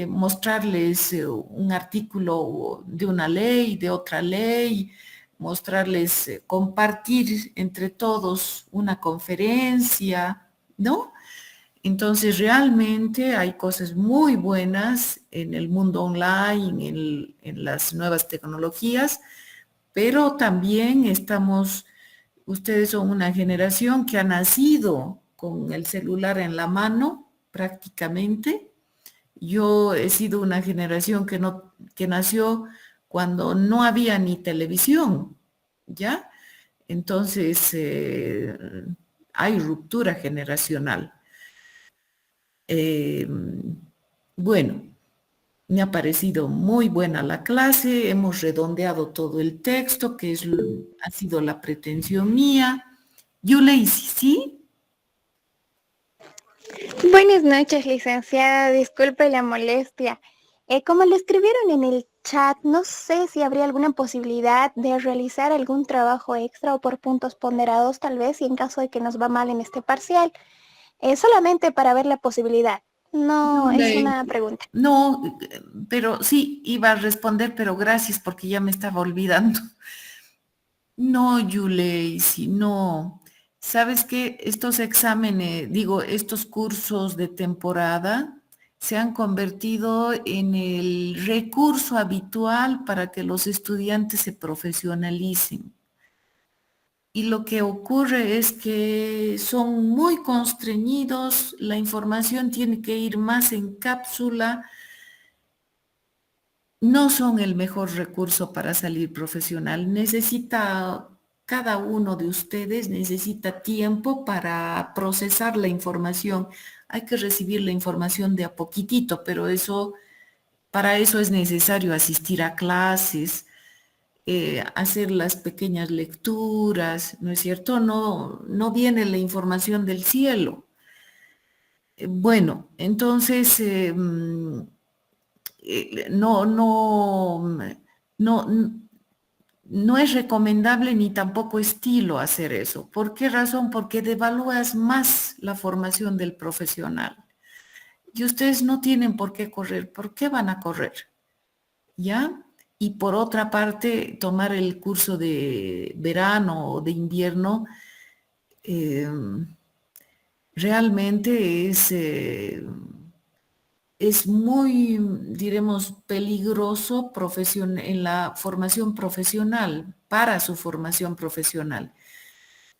mostrarles un artículo de una ley, de otra ley, mostrarles, compartir entre todos una conferencia, ¿no? Entonces realmente hay cosas muy buenas en el mundo online, en las nuevas tecnologías, pero también ustedes son una generación que ha nacido con el celular en la mano prácticamente. Yo he sido una generación que nació cuando no había ni televisión, ¿ya? Entonces hay ruptura generacional. Bueno, me ha parecido muy buena la clase, hemos redondeado todo el texto, que ha sido la pretensión mía. Yulei, ¿sí? Buenas noches, licenciada. Disculpe la molestia. Como lo escribieron en el chat, no sé si habría alguna posibilidad de realizar algún trabajo extra o por puntos ponderados, tal vez, y en caso de que nos va mal en este parcial. Solamente para ver la posibilidad. No, es una pregunta. No, pero sí, iba a responder, pero gracias porque ya me estaba olvidando. No, Yulei, sí, no. ¿Sabes qué? Estos exámenes, estos cursos de temporada se han convertido en el recurso habitual para que los estudiantes se profesionalicen. Y lo que ocurre es que son muy constreñidos, la información tiene que ir más en cápsula, no son el mejor recurso para salir profesional. Cada uno de ustedes necesita tiempo para procesar la información. Hay que recibir la información de a poquitito, pero para eso es necesario asistir a clases, hacer las pequeñas lecturas, ¿no es cierto? No viene la información del cielo. Bueno, entonces no es recomendable ni tampoco estilo hacer eso. ¿Por qué razón? Porque devalúas más la formación del profesional. Y ustedes no tienen por qué correr. ¿Por qué van a correr? ¿Ya? Y por otra parte, tomar el curso de verano o de invierno realmente es muy, diremos, peligroso en la formación profesional, para su formación profesional.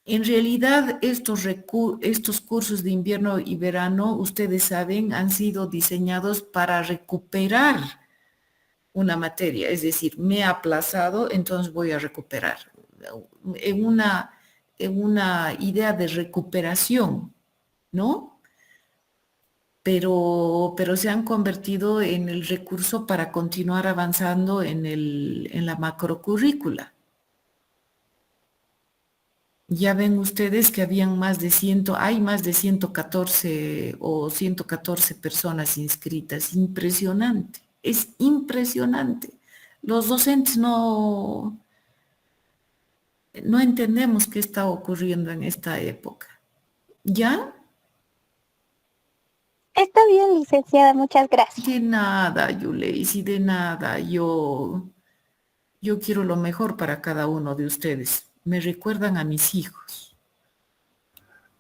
En realidad, estos cursos de invierno y verano, ustedes saben, han sido diseñados para recuperar una materia, es decir, me he aplazado, entonces voy a recuperar. En una idea de recuperación, ¿no? Pero se han convertido en el recurso para continuar avanzando en la macrocurrícula. Ya ven ustedes que hay más de 114 o 114 personas inscritas. Impresionante, es impresionante. Los docentes no entendemos qué está ocurriendo en esta época. ¿Ya? Está bien, licenciada, muchas gracias. De nada, Yuleisi, de nada. Yo quiero lo mejor para cada uno de ustedes. Me recuerdan a mis hijos.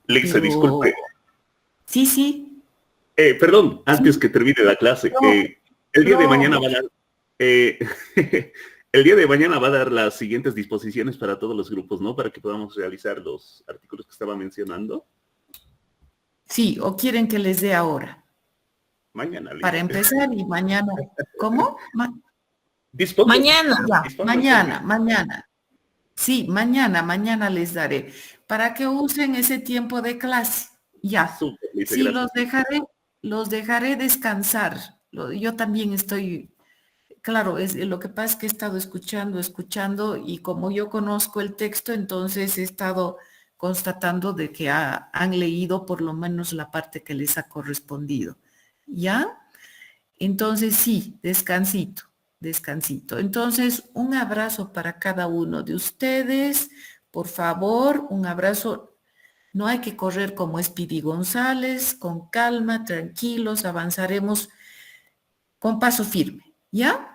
Lice, Pero- disculpe. Sí. Perdón, antes que termine la clase. El día de mañana va a dar... el día de mañana va a dar las siguientes disposiciones para todos los grupos, ¿no? Para que podamos realizar los artículos que estaba mencionando. Sí, o quieren que les dé ahora. Mañana. Lice. Para empezar y mañana. ¿Cómo? Dispóngase. Mañana. Ya, Dispóngase. mañana. Sí, mañana les daré. Para que usen ese tiempo de clase. Ya. Súper, Lice, Sí, gracias. los dejaré descansar. Yo también estoy, claro, lo que pasa es que he estado escuchando y como yo conozco el texto, entonces he estado constatando de que han leído por lo menos la parte que les ha correspondido. ¿Ya? Entonces sí, descansito. Entonces, un abrazo para cada uno de ustedes. Por favor, un abrazo. No hay que correr como Speedy González, con calma, tranquilos, avanzaremos con paso firme, ¿ya?